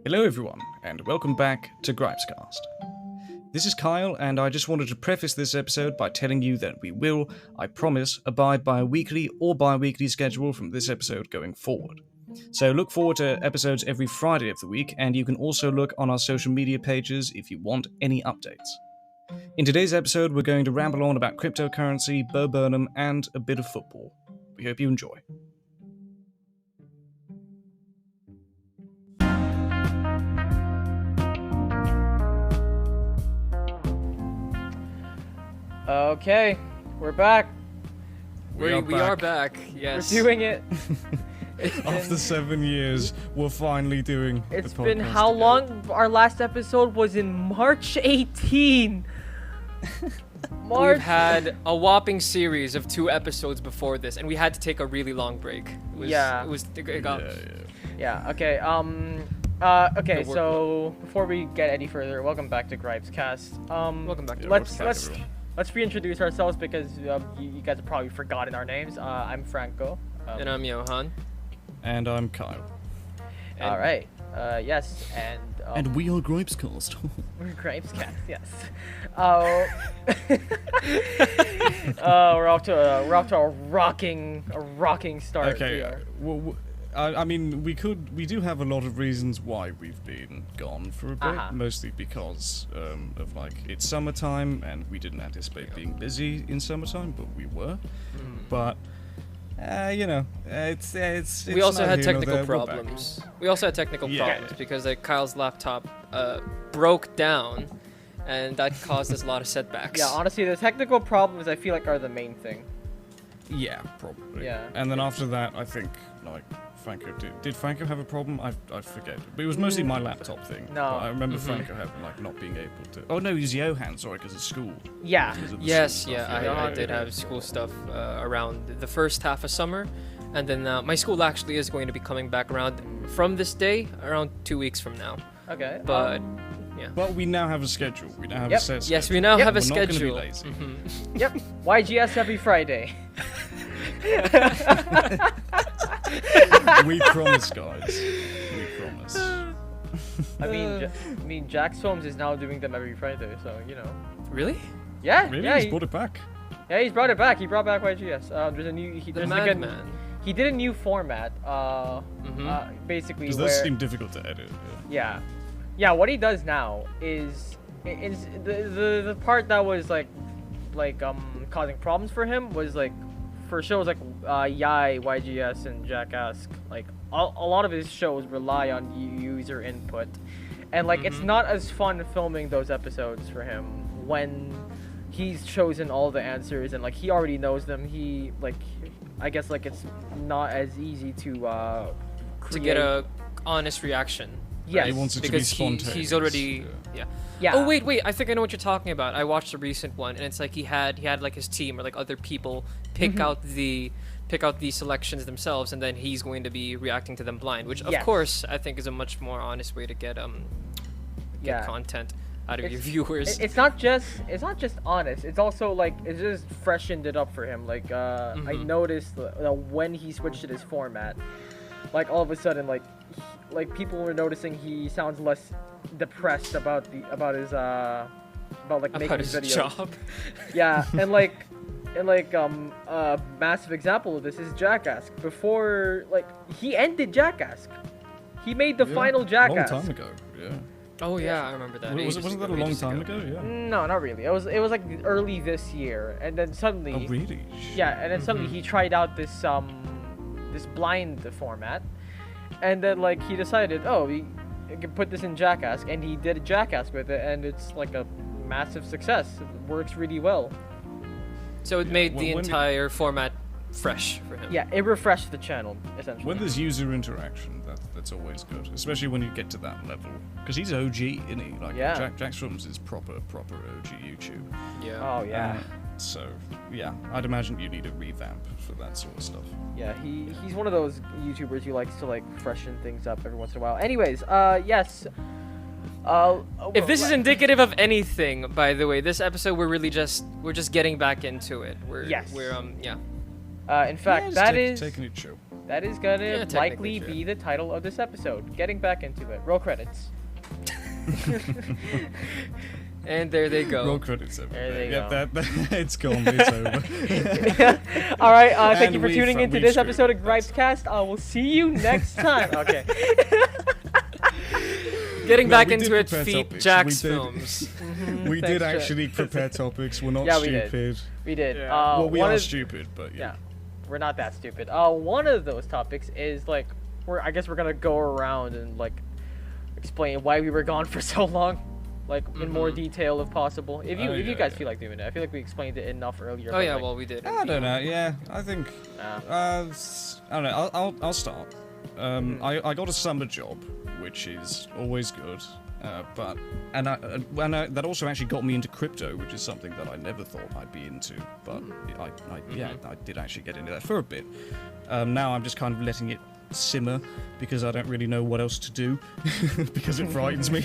Hello everyone, and welcome back to GripesCast. This is Kyle, and I just wanted to preface this episode by telling you that we will, I promise, abide by a weekly or bi-weekly schedule from this episode going forward. So look forward to episodes every Friday of the week, and you can also look on our social media pages if you want any updates. In today's episode, we're going to ramble on about cryptocurrency, Burnham, and a bit of football. We hope you enjoy. Okay, we're back. We are back. Yes. We're doing it. After 7 years, we're finally doing the podcast. It's been how together. long? Our last episode was in March 18. We've had a whopping series of 2 episodes before this, and we had to take a really long break. It got. Yeah. Okay. Okay. The So before we get any further, welcome back to GripesCast. Welcome back to Let's reintroduce ourselves because you guys have probably forgotten our names. I'm Franco. And I'm Johan. And I'm Kyle. All right. Yes. And we are GripesCast. GripesCast. Yes. We're off to a rocking start. Okay. Here. Well, I mean, we do have a lot of reasons why we've been gone for a bit, mostly because of it's summertime and we didn't anticipate being busy in summertime, but we were. But it's We also had neither here nor technical there, we're back. problems. We also had technical Yeah. problems because Kyle's laptop broke down, and that caused us a lot of setbacks. Yeah, honestly, the technical problems I feel like are the main thing. Yeah, probably. Yeah. And then after that, I think Franco did Franco have a problem? I forget. But it was mostly my laptop thing. No. But I remember Franco having not being able to. Oh no, it was Johan. Sorry, because of school. Yeah. Because of the Yes, school yeah, stuff. I did have school stuff around the first half of summer, and then my school actually is going to be coming back around from this day, around 2 weeks from now. Okay. But yeah. But we now have a schedule. We now have Yep. a set Yes, schedule. we now have a We're not gonna be schedule. lazy. Yep. YGS every Friday. We promise, guys. We promise. I mean, Jax Holmes is now doing them every Friday, so you know. Really? Yeah. Really? Yeah. He's brought it back. Yeah, he's brought it back. He brought back YGS. There's a new. The madman. He did a new format. Basically Because where. those seem difficult to edit. Yeah. Yeah, what he does now is the part that was causing problems for him was for shows like Yai, YGS, and Jackass. A lot of his shows rely on user input, and it's not as fun filming those episodes for him when he's chosen all the answers and he already knows them. He I guess it's not as easy to get a honest reaction. Yes. He wants it to be Because spontaneous. he's already yeah. Yeah. Oh wait, I think I know what you're talking about. I watched a recent one, and it's he had his team or other people pick out the selections themselves, and then he's going to be reacting to them blind, which of Yes. course I think is a much more honest way to get content out of your viewers. It's not just honest. It's also it just freshened it up for him. I noticed when he switched to this format, all of a sudden people were noticing he sounds less depressed about his making his videos. job. Yeah, and a massive example of this is Jackass. Before he ended Jackass. He made the final Jackass. A long time ago, yeah. Oh yeah, I remember that. Wasn't that a long time ago? Yeah. No, not really. It was early this year, and then suddenly. Oh really? Yeah, and then suddenly he tried out this blind format, and then he decided, he can put this in Jackass, and he did a Jackass with it, and it's a massive success. It works really well. So it made the entire format fresh for him. Yeah, it refreshed the channel essentially. When there's user interaction, that's always good, especially when you get to that level. Because he's OG, isn't he? Yeah. Jack Strums is proper OG YouTube. Yeah. Oh yeah. So yeah, I'd imagine you need a revamp for that sort of stuff. Yeah, he's one of those YouTubers who likes to freshen things up every once in a while. Anyways, yes. If this is indicative of anything, by the way, this episode we're just getting back into it. Yes. We're In fact, just that is taking it chill. That is gonna Yeah, likely technically true. be the title of this episode. Getting back into it. Roll credits. And there they go. Roll credits. There they Yeah, go. it's gone. It's over. All right. Thank And you for tuning into we've this screwed episode of it. GripesCast. I will see you next time. Okay. Getting No, back we into did it, prepare feet topics. Jack's We did. films. We Thanks, did Jack. actually prepare topics. We're not Yeah, we did. stupid. We did. Yeah. Well, we one are of- stupid, but Yeah, yeah. we're not that stupid. One of those topics is like, I guess we're gonna go around and like explain why we were gone for so long, like in more detail if possible. If you Oh, if you yeah, guys yeah. feel like doing it, I feel like we explained it enough earlier. Oh but, yeah, like, well we did. I don't know. Yeah, I think. uh, I don't know. I'll start. I got a summer job, which is always good. But that also actually got me into crypto, which is something that I never thought I'd be into. But I did actually get into that for a bit. Now I'm just kind of letting it simmer because I don't really know what else to do because it frightens me,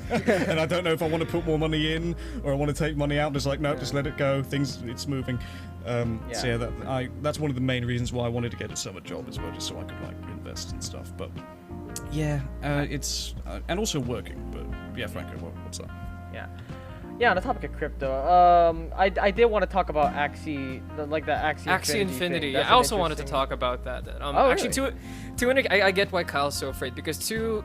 and I don't know if I want to put more money in or I want to take money out. Just like no, just let it go. It's moving. So yeah, that's one of the main reasons why I wanted to get a summer job as well, just so I could like invest and stuff. But yeah, it's and also working. But yeah, Franco, what's up? Yeah, on the topic of crypto, I did want to talk about Axie, like the Axie Infinity. thing. Yeah, That's I an also wanted to interesting- talk about that. Oh, Actually, I get why Kyle's so afraid because to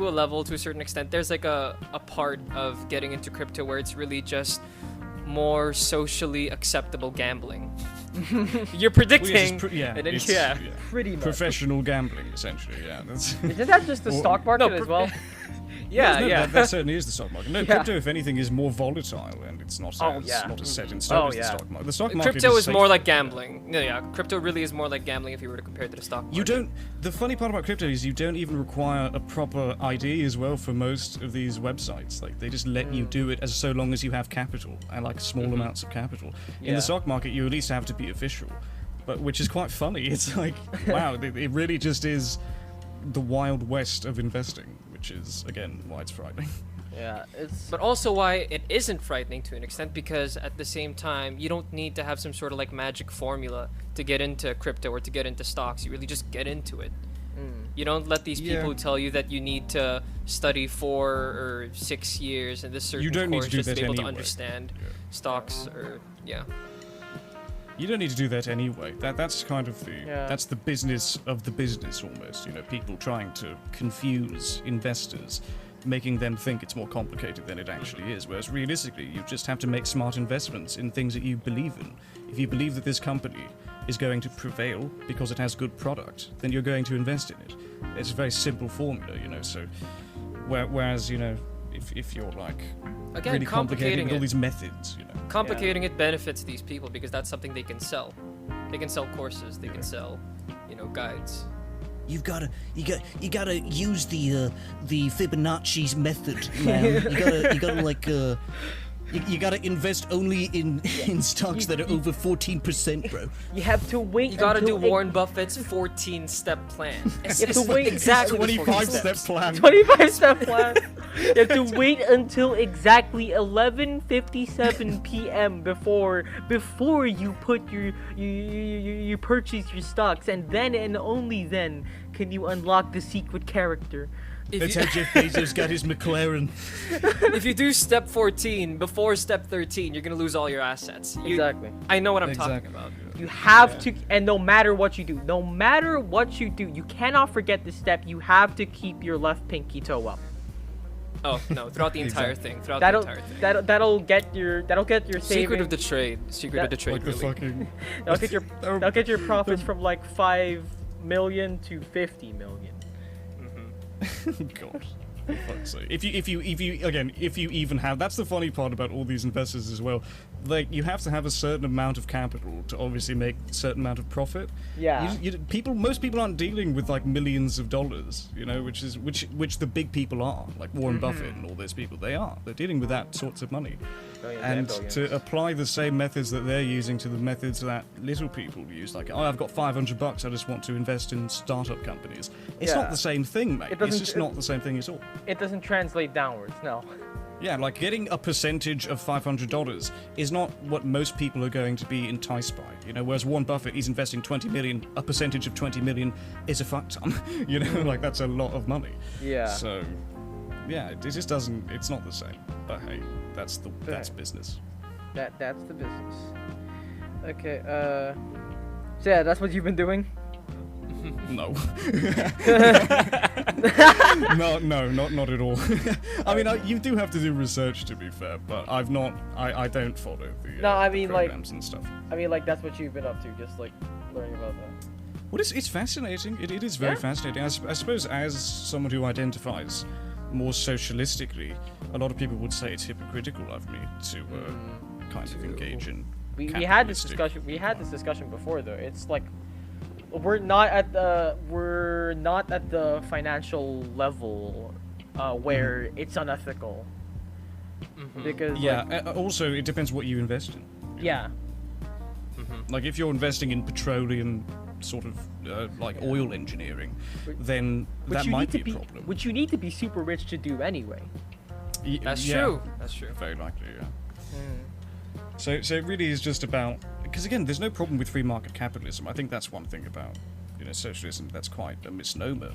a level, to a certain extent, there's like a part of getting into crypto where it's really just more socially acceptable gambling. You're predicting, and then it's Pretty much. professional gambling essentially. Yeah, that's. Isn't that just the stock market as well? yeah, No, yeah. that certainly is the stock market. No, Yeah. crypto, if anything, is more volatile, and it's not Oh, as, yeah. not as set in stone as yeah. the stock market. The stock market Crypto is safe. more like gambling. No, yeah, crypto really is more like gambling if you were to compare it to the stock market. You don't. The funny part about crypto is you don't even require a proper ID as well for most of these websites. Like they just let you do it as so long as you have capital and like small amounts of capital. In Yeah. the stock market, you at least have to be official, but which is quite funny. It's like wow, it really just is the wild west of investing, which is again why it's frightening. Yeah, it's. But also why it isn't frightening to an extent because at the same time you don't need to have some sort of like magic formula to get into crypto or to get into stocks. You really just get into it. You don't let these people tell you that you need to study 4 or 6 years in this certain You don't need course to do just to that be able to anyway. understand stocks or yeah. You don't need to do that anyway. That's kind of the Yeah. that's the business of the business almost. You know, people trying to confuse investors, making them think it's more complicated than it actually is. Whereas realistically, you just have to make smart investments in things that you believe in. If you believe that this company is going to prevail because it has good product, then you're going to invest in it. It's a very simple formula, you know. So, whereas you know, if you're like Again, really complicated complicating with all it. these methods, you know. Complicating it benefits these people because that's something they can sell. They can sell courses, they can sell, guides. You gotta use the Fibonacci's method, man. You gotta like you gotta invest only in stocks that are over 14%, bro. You have to wait. You gotta do until Warren Buffett's 14-step plan. You have to wait exactly the 25 14 step steps. plan. 25-step plan. You have to wait until exactly 11:57 p.m. before you put you purchase your stocks, and then and only then can you unlock the secret character. That's how Jeff Bezos got his McLaren. If you do step 14 before step 13, you're gonna lose all your assets. Exactly. I know what I'm Exactly. talking about. You have to, and no matter what you do, you cannot forget this step. You have to keep your left pinky toe up. Oh no! Throughout the entire Exactly. thing. Throughout That'll the entire thing. that'll get your savings. Secret of the trade. Secret of the trade. Like the really. fucking. That'll get your profits from like 5 million to 50 million. God. For fuck's sake. If you even have, that's the funny part about all these investors as well. Like you have to have a certain amount of capital to obviously make a certain amount of profit. Yeah. Most people aren't dealing with like millions of dollars, you know, which the big people are, like Warren Buffett and all those people. They're dealing with that sorts of money. Billions And billions. to apply the same methods that they're using to the methods that little people use, like, oh, I've got $500, I just want to invest in startup companies. It's Yeah. not the same thing, mate. It doesn't- It's just not the same thing at all. It doesn't translate downwards. No. Yeah, like getting a percentage of $500 is not what most people are going to be enticed by. You know, whereas Warren Buffett, he's investing 20 million. A percentage of 20 million is a fuck ton. You know, like that's a lot of money. Yeah. So, yeah, it just doesn't. It's not the same. But hey, that's business. That's the business. Okay. So yeah, that's what you've been doing. No. no, not at all. I mean, you do have to do research, to be fair, but I don't follow the, No, I mean, programs and stuff. I mean, like, that's what you've been up to, just, like, learning about that. Well, it's fascinating. It is very fascinating. I suppose as someone who identifies more socialistically, a lot of people would say it's hypocritical of me to kind of engage in We had this discussion. We had this discussion before, though. It's like we're not at the financial level where it's unethical. Because also it depends what you invest in. Yeah. Like if you're investing in petroleum sort of like oil engineering, then that might be a problem. Which you need to be super rich to do anyway. That's true. That's true. Very likely, yeah. So it really is just about, because again, there's no problem with free market capitalism. I think that's one thing about socialism that's quite a misnomer.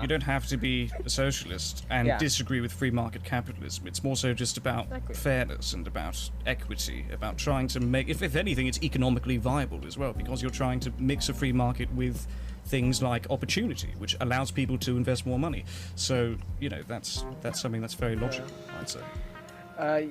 You don't have to be a socialist and disagree with free market capitalism. It's more so just about fairness and about equity, about trying to make, if anything, it's economically viable as well, because you're trying to mix a free market with things like opportunity, which allows people to invest more money. So, that's something that's very logical, I'd say. By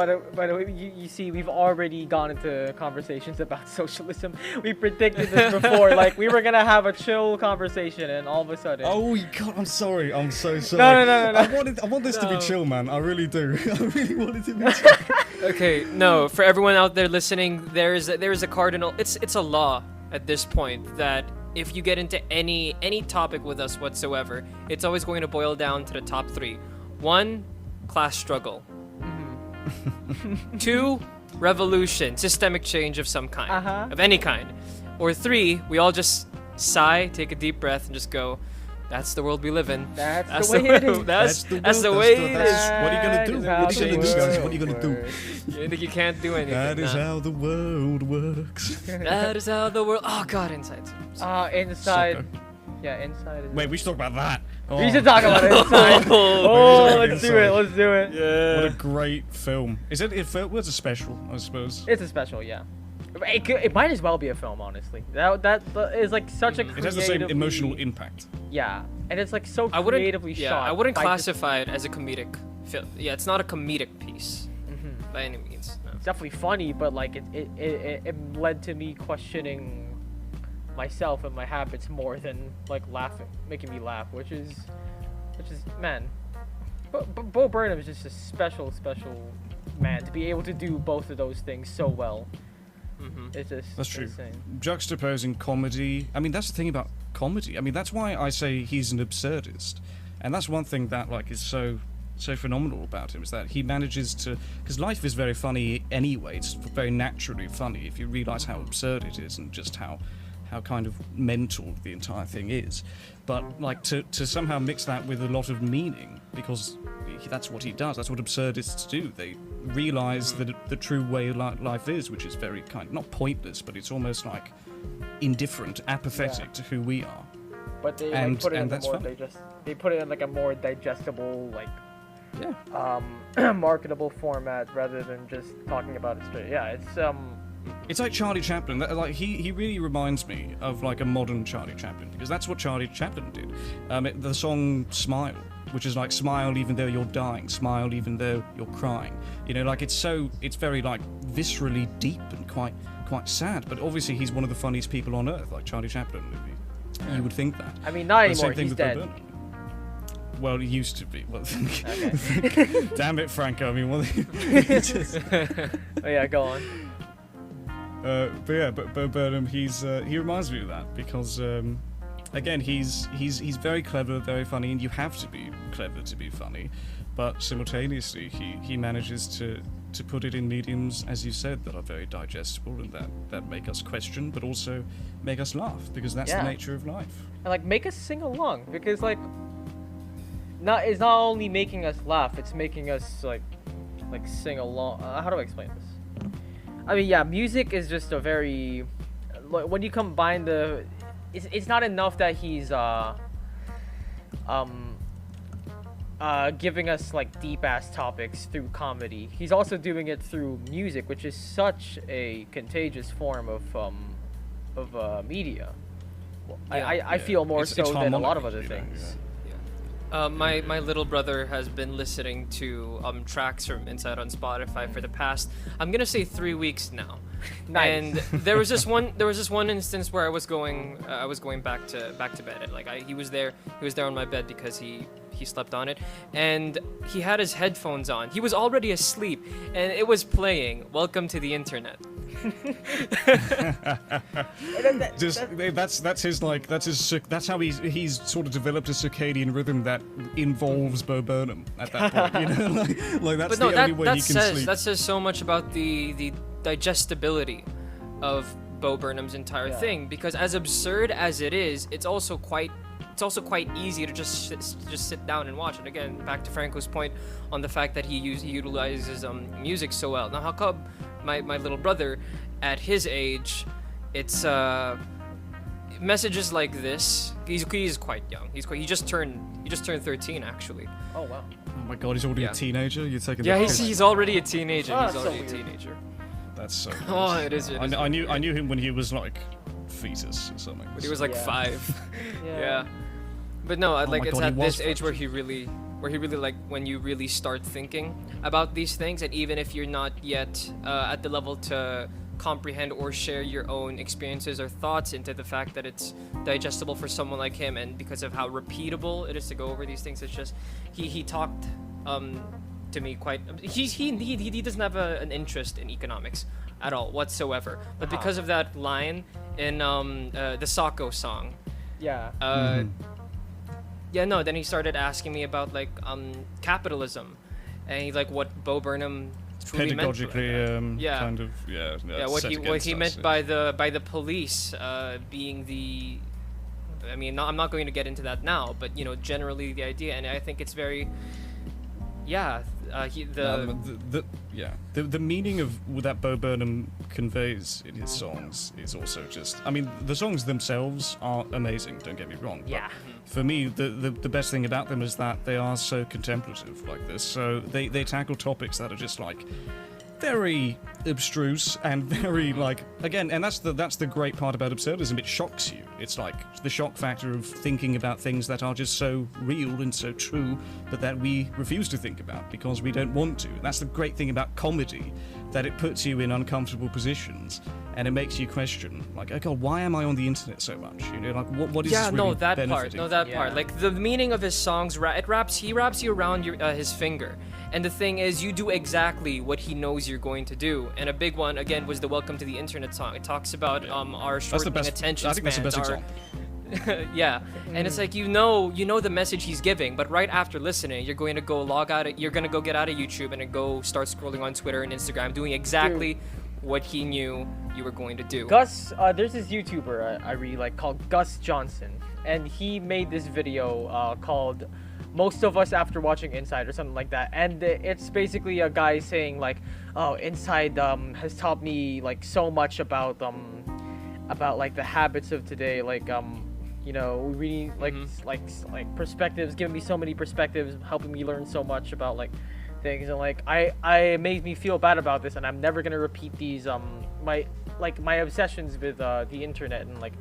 the way, you see, we've already gone into conversations about socialism. We predicted this before, like we were gonna have a chill conversation, and all of a sudden. Oh God, I'm sorry. I'm so sorry. No. I want this to be chill, man. I really do. I really want it to be chill. Okay, no. For everyone out there listening, there is a cardinal. It's a law at this point that if you get into any topic with us whatsoever, it's always going to boil down to the top three. 1, class struggle. 2, revolution, systemic change of some kind, of any kind. Or 3, we all just sigh, take a deep breath, and just go, that's the world we live in. That's the way it is. That's the way it is. What are you gonna do? What are you gonna do? You think you can't do anything? That is how the world works. That is how the world. Oh God, inside. Inside. Soccer. Yeah, inside. Wait, we should talk about that. We should talk about inside. Let's do it. Let's do it. Yeah. What a great film. Is it? It's a special, I suppose. It's a special, yeah. It might as well be a film, honestly. That is like such a. It has the same emotional impact. Yeah, and it's like so creatively shot. I wouldn't classify it as a comedic film. Yeah, it's not a comedic piece by any means. No. It's definitely funny, but like it led to me questioning myself and my habits more than like making me laugh, which is man. Bo Burnham is just a special man to be able to do both of those things so well. It's just that's true. Insane. Juxtaposing comedy. I mean, that's the thing about comedy. I mean, that's why I say he's an absurdist, and that's one thing that like is so phenomenal about him, is that he manages to, because life is very funny anyway. It's very naturally funny if you realize how absurd it is and just how kind of mental the entire thing is. But like to somehow mix that with a lot of meaning, because that's what he does. That's what absurdists do. They realize that the true way life is, which is very kind of not pointless, but it's almost like indifferent, apathetic to who we are. But they put it in they put it in like a more digestible, like marketable format rather than just talking about it straight. Yeah, it's like Charlie Chaplin. Like he really reminds me of like a modern Charlie Chaplin, because that's what Charlie Chaplin did. The song "Smile," which is like smile even though you're dying, smile even though you're crying. Like it's very like viscerally deep and quite sad. But obviously he's one of the funniest people on earth, like Charlie Chaplin. You would think that. I mean, not anymore. He's dead. Well, he used to be. Well, damn it, Franco. I mean, oh yeah, go on. But Burnham, he reminds me of that because, again, he's very clever, very funny, and you have to be clever to be funny, but simultaneously he manages to put it in mediums, as you said, that are very digestible and that make us question, but also make us laugh, because that's the nature of life. And like make us sing along, because like it's not only making us laugh, it's making us like sing along. How do I explain this? I mean, yeah, music is just a very when you combine it's not enough that he's giving us like deep ass topics through comedy. He's also doing it through music, which is such a contagious form of media. I feel more so than a lot of other things. My little brother has been listening to tracks from Inside on Spotify for the past, I'm gonna say 3 weeks now. Nice. And there was this one instance where I was going back to bed. He was there on my bed because he slept on it, and he had his headphones on. He was already asleep, and it was playing "Welcome to the Internet." That's how he's sort of developed a circadian rhythm that involves Bo Burnham at that point. You know, that's the only way he can sleep. That says so much about the digestibility of Bo Burnham's entire thing, because as absurd as it is, it's also quite easy to just sit down and watch it. Again, back to Franco's point on the fact that he utilizes music so well. Now, how come my little brother, at his age, it's messages like this. He's quite young. He just turned 13 actually. Oh wow. Oh my god, he's already a teenager. You're taking. Yeah, he's already a teenager. Oh, he's that's already so a weird. teenager. That's so. Oh, it is. I knew him when he was like fetus or something. But he was like 5. Yeah. Yeah. But no, my it's God, at he was this age where 5. he really like when you really start thinking about these things, and even if you're not yet at the level to comprehend or share your own experiences or thoughts into the fact that it's digestible for someone like him, and because of how repeatable it is to go over these things, it's just he talked to me quite. He doesn't have an interest in economics at all whatsoever, but because of that line in the Sako song. Yeah. Yeah, no, then he started asking me about like capitalism, and he's like what Bo Burnham truly meant by that. Pedagogically, what he meant by the police being the, I mean, I'm not going to get into that now, but you know, generally the idea, and I think it's very, the meaning of that Bo Burnham conveys in his songs is also just. I mean, the songs themselves are amazing. Don't get me wrong. Yeah. But for me, the best thing about them is that they are so contemplative like this. So they tackle topics that are just like very abstruse and very like, again, and that's the great part about absurdism. It shocks you. It's like the shock factor of thinking about things that are just so real and so true, but that we refuse to think about because we don't want to. That's the great thing about comedy, that it puts you in uncomfortable positions and it makes you question, like, oh god, why am I on the internet so much? You know, like what is this really benefiting? part. Like the meaning of his songs, he wraps you around his finger. And the thing is, you do exactly what he knows you're going to do. And a big one, again, was the "Welcome to the Internet" song. It talks about our shortening attention I think spans. that's the best example. Yeah, and it's like you know the message he's giving, but right after listening, you're going to go you're going to go get out of YouTube and then go start scrolling on Twitter and Instagram, doing exactly what he knew you were going to do. Gus, there's this YouTuber I really like called Gus Johnson, and he made this video called "Most of Us After Watching Inside" or something like that, and it's basically a guy saying like, "Oh, Inside has taught me like so much about like the habits of today, like you know, reading like perspectives, giving me so many perspectives, helping me learn so much about like things, and like it made me feel bad about this, and I'm never gonna repeat these my obsessions with the internet, and like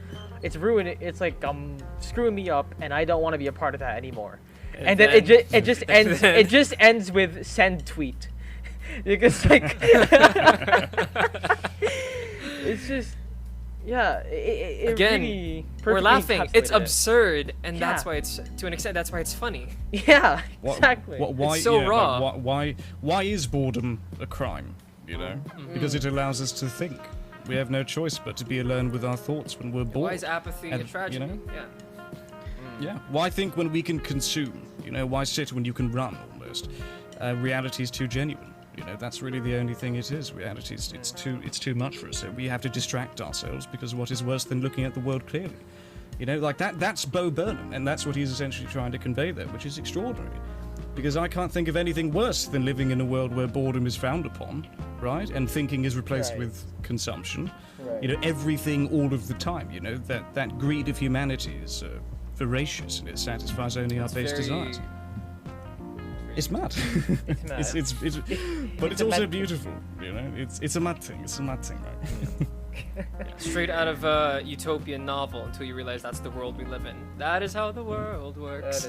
it's like screwing me up, and I don't want to be a part of that anymore." And then it just ends with "send tweet," because like it's just again, really we're laughing. It's encapsulated it. absurd, and that's why it's, to an extent, that's why it's funny. Yeah, exactly. Why, it's so raw. Like, why is boredom a crime? You know, because it allows us to think. We have no choice but to be alone with our thoughts when we're bored. Why is apathy a tragedy? You know? Yeah. Yeah. Why think when we can consume? You know, why sit when you can run? Almost. Reality is too genuine. You know, that's really the only thing it is. Reality is it's too much for us. So we have to distract ourselves, because what is worse than looking at the world clearly? You know, like that's Bo Burnham, and that's what he's essentially trying to convey there, which is extraordinary. Because I can't think of anything worse than living in a world where boredom is frowned upon, right? And thinking is replaced with consumption. Right. You know, everything all of the time. You know, that greed of humanity is voracious, and it satisfies only our base desires. It's mad. It's mad. But it's also beautiful. You know, it's a mad thing. It's a mad thing, right? Straight out of a utopian novel until you realize that's the world we live in. That is how the world works.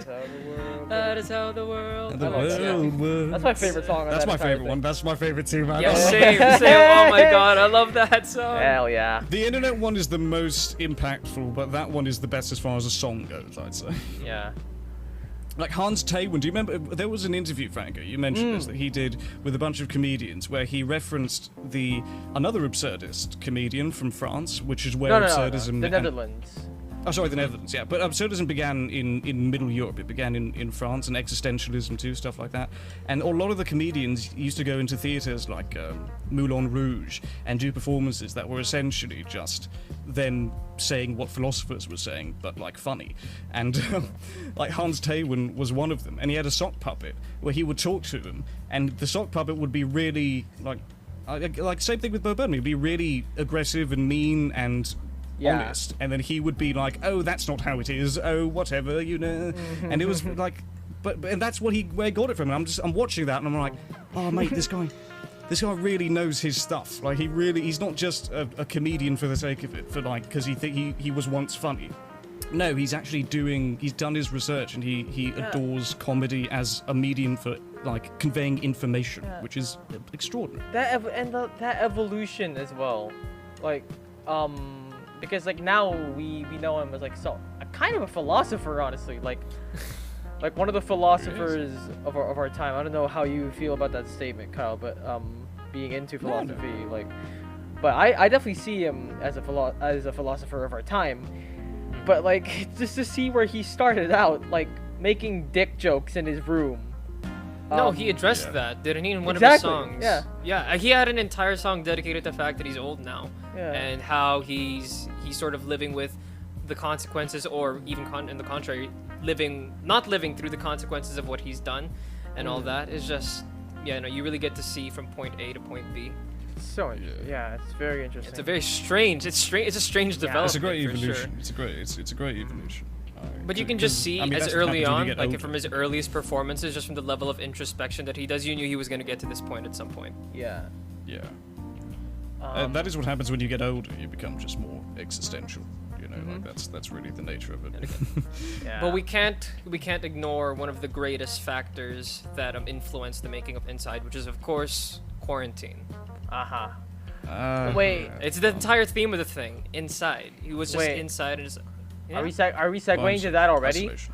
That is how the world. The I love that. world works. That's my favorite song. That's my favorite one. That's my favorite too, man. Yeah, same. Oh my god, I love that song. Hell yeah. The internet one is the most impactful, but that one is the best as far as a song goes, I'd say. Yeah. Like Hans Taywin, do you remember? There was an interview, Franco, you mentioned this, that he did with a bunch of comedians where he referenced another absurdist comedian from France, which is where absurdism... The Netherlands. Oh, sorry, the Netherlands, yeah. But absurdism began in Middle Europe. It began in France, and existentialism too, stuff like that. And a lot of the comedians used to go into theatres like Moulin Rouge and do performances that were essentially just them saying what philosophers were saying, but like funny. And like Hans Taywin was one of them, and he had a sock puppet where he would talk to them, and the sock puppet would be really like same thing with Bo Burnham. He'd be really aggressive and mean and honest, and then he would be like, "Oh, that's not how it is. Oh, whatever, you know." And it was like, and that's where he got it from. And I'm watching that, and I'm like, "Oh, mate, this guy really knows his stuff. Like, he's not just a comedian for the sake of it, because he was once funny. No, he's done his research, and he adores comedy as a medium for like conveying information, which is extraordinary. That evolution as well, like because like now we know him as like a kind of a philosopher, honestly, like one of the philosophers of our time. I don't know how you feel about that statement, Kyle, but being into philosophy, but I definitely see him as a philosopher of our time. But like just to see where he started out, like making dick jokes in his room. No, he addressed that, didn't he, in one of his songs? Yeah, he had an entire song dedicated to the fact that he's old now, and how he's sort of living with the consequences, or even in the contrary, not living through the consequences of what he's done, and all that is just, you really get to see from point A to point B. So it's very interesting. It's a very strange. It's a strange development. It's a great evolution. Sure. It's a great evolution. But you can just see as early on, like from his earliest performances, just from the level of introspection that he does, you knew he was going to get to this point at some point. Yeah. Yeah. That is what happens when you get older. You become just more existential. You know, like that's really the nature of it. But we can't ignore one of the greatest factors that influenced the making of Inside, which is of course quarantine. Wait, it's the entire theme of the thing. Inside, he was just inside and just. Yeah. Are we segueing to that already? Isolation.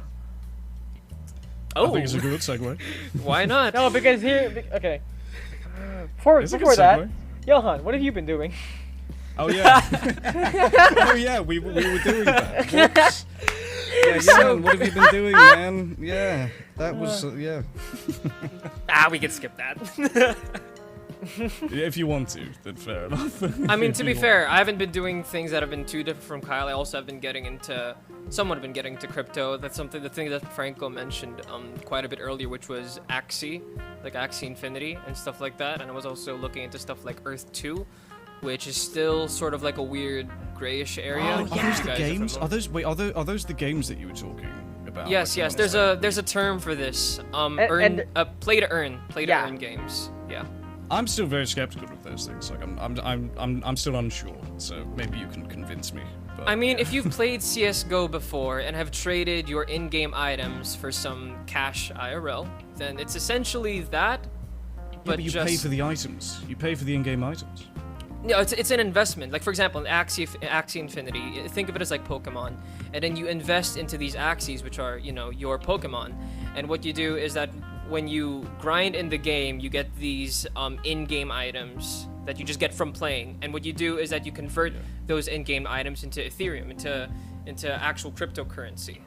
Oh, I think it's a good segue. Why not? No, because okay. Before that, Johan, what have you been doing? Oh yeah. Oh yeah, we were doing that. Whoops. Yeah, Johan, what have you been doing, man? Yeah, that was yeah. We can skip that. If you want to, then fair enough. I mean, to be fair, I haven't been doing things that have been too different from Kyle. I also have been somewhat been getting into crypto. That's the thing that Franco mentioned quite a bit earlier, which was Axie, like Axie Infinity and stuff like that. And I was also looking into stuff like Earth 2, which is still sort of like a weird grayish area. Oh, are those the games? Are those the games that you were talking about? Yes, yes. There's a term for this. Play to earn games. Yeah. I'm still very skeptical of those things. Like I'm still unsure. So maybe you can convince me. But, I mean, if you've played CS:GO before and have traded your in-game items for some cash IRL, then it's essentially that. But you pay for the items. You pay for the in-game items. No, it's an investment. Like for example, in Axie Infinity, think of it as like Pokemon, and then you invest into these Axies, which are your Pokemon. And what you do is that when you grind in the game, you get these in-game items that you just get from playing. And what you do is that you convert those in-game items into Ethereum, into actual cryptocurrency.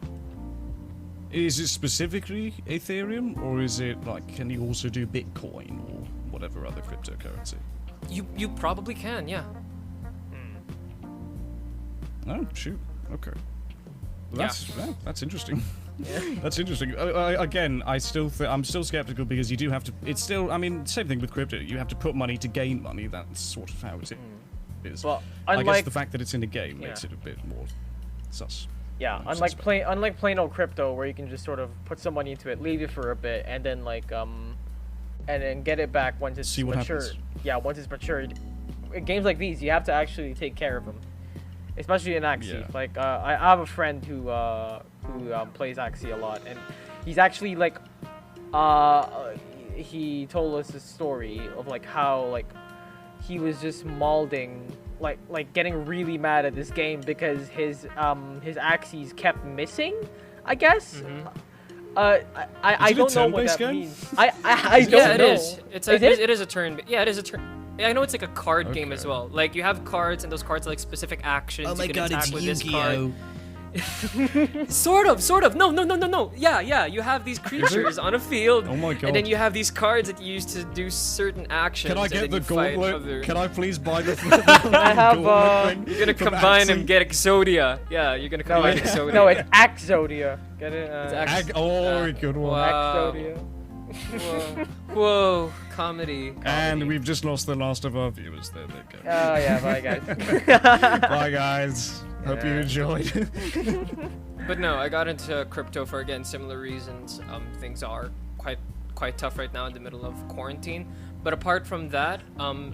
Is it specifically Ethereum, or is it like, can you also do Bitcoin or whatever other cryptocurrency? You probably can, yeah. Oh, shoot. Okay. That's interesting. That's interesting. Again, I'm still skeptical because you do have to. It's still. I mean, same thing with crypto. You have to put money to gain money. That's sort of how it is. Well, I guess the fact that it's in a game makes it a bit more sus. Yeah, unlike plain old crypto, where you can just sort of put some money into it, leave it for a bit, and then and then get it back once it's matured. Happens. Yeah, once it's matured. In games like these, you have to actually take care of them, especially in Axie. Yeah. Like I have a friend who plays Axie a lot, and he's actually like he told us a story of like how like he was just malding. Like getting really mad at this game because his Axies kept missing, I guess. I don't know what that means. I don't know. Yeah, it is. It is a turn. Yeah, it is a turn. I know it's like a card game as well. Like you have cards, and those cards are like specific actions. Oh my you can god, attack it's with Yu-Gi-Oh! This card. Sort of. No. Yeah. You have these creatures on a field. Oh my god. And then you have these cards that you use to do certain actions. Can I get the gauntlet? Can I please buy the I have, You're gonna combine and get Exodia. Yeah, you're gonna combine Exodia. No, it's Axodia. Get it? Good one. Wow. Axodia. Whoa, comedy. And we've just lost the last of our viewers. There they go. Oh yeah, bye guys. Bye guys. Hope you enjoyed. But no, I got into crypto for again similar reasons. Things are quite tough right now in the middle of quarantine. But apart from that,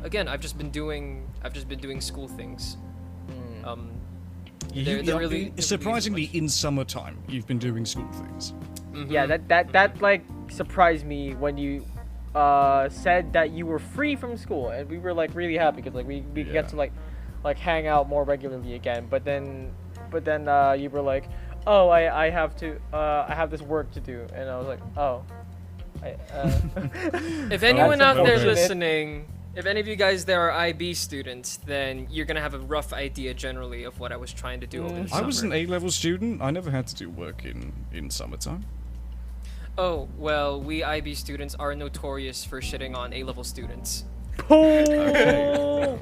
again, I've just been doing school things. They're really surprisingly in summertime. You've been doing school things. Mm-hmm. Yeah, that like surprised me when you said that you were free from school, and we were like really happy because like we get to like hang out more regularly again. But then you were like, oh, I have this work to do, and I was like, oh. If anyone out there listening, if any of you guys there are IB students, then you're gonna have a rough idea generally of what I was trying to do over the summer. I was an A-level student. I never had to do work in summertime. Oh, well, we IB students are notorious for shitting on A-level students. Oh.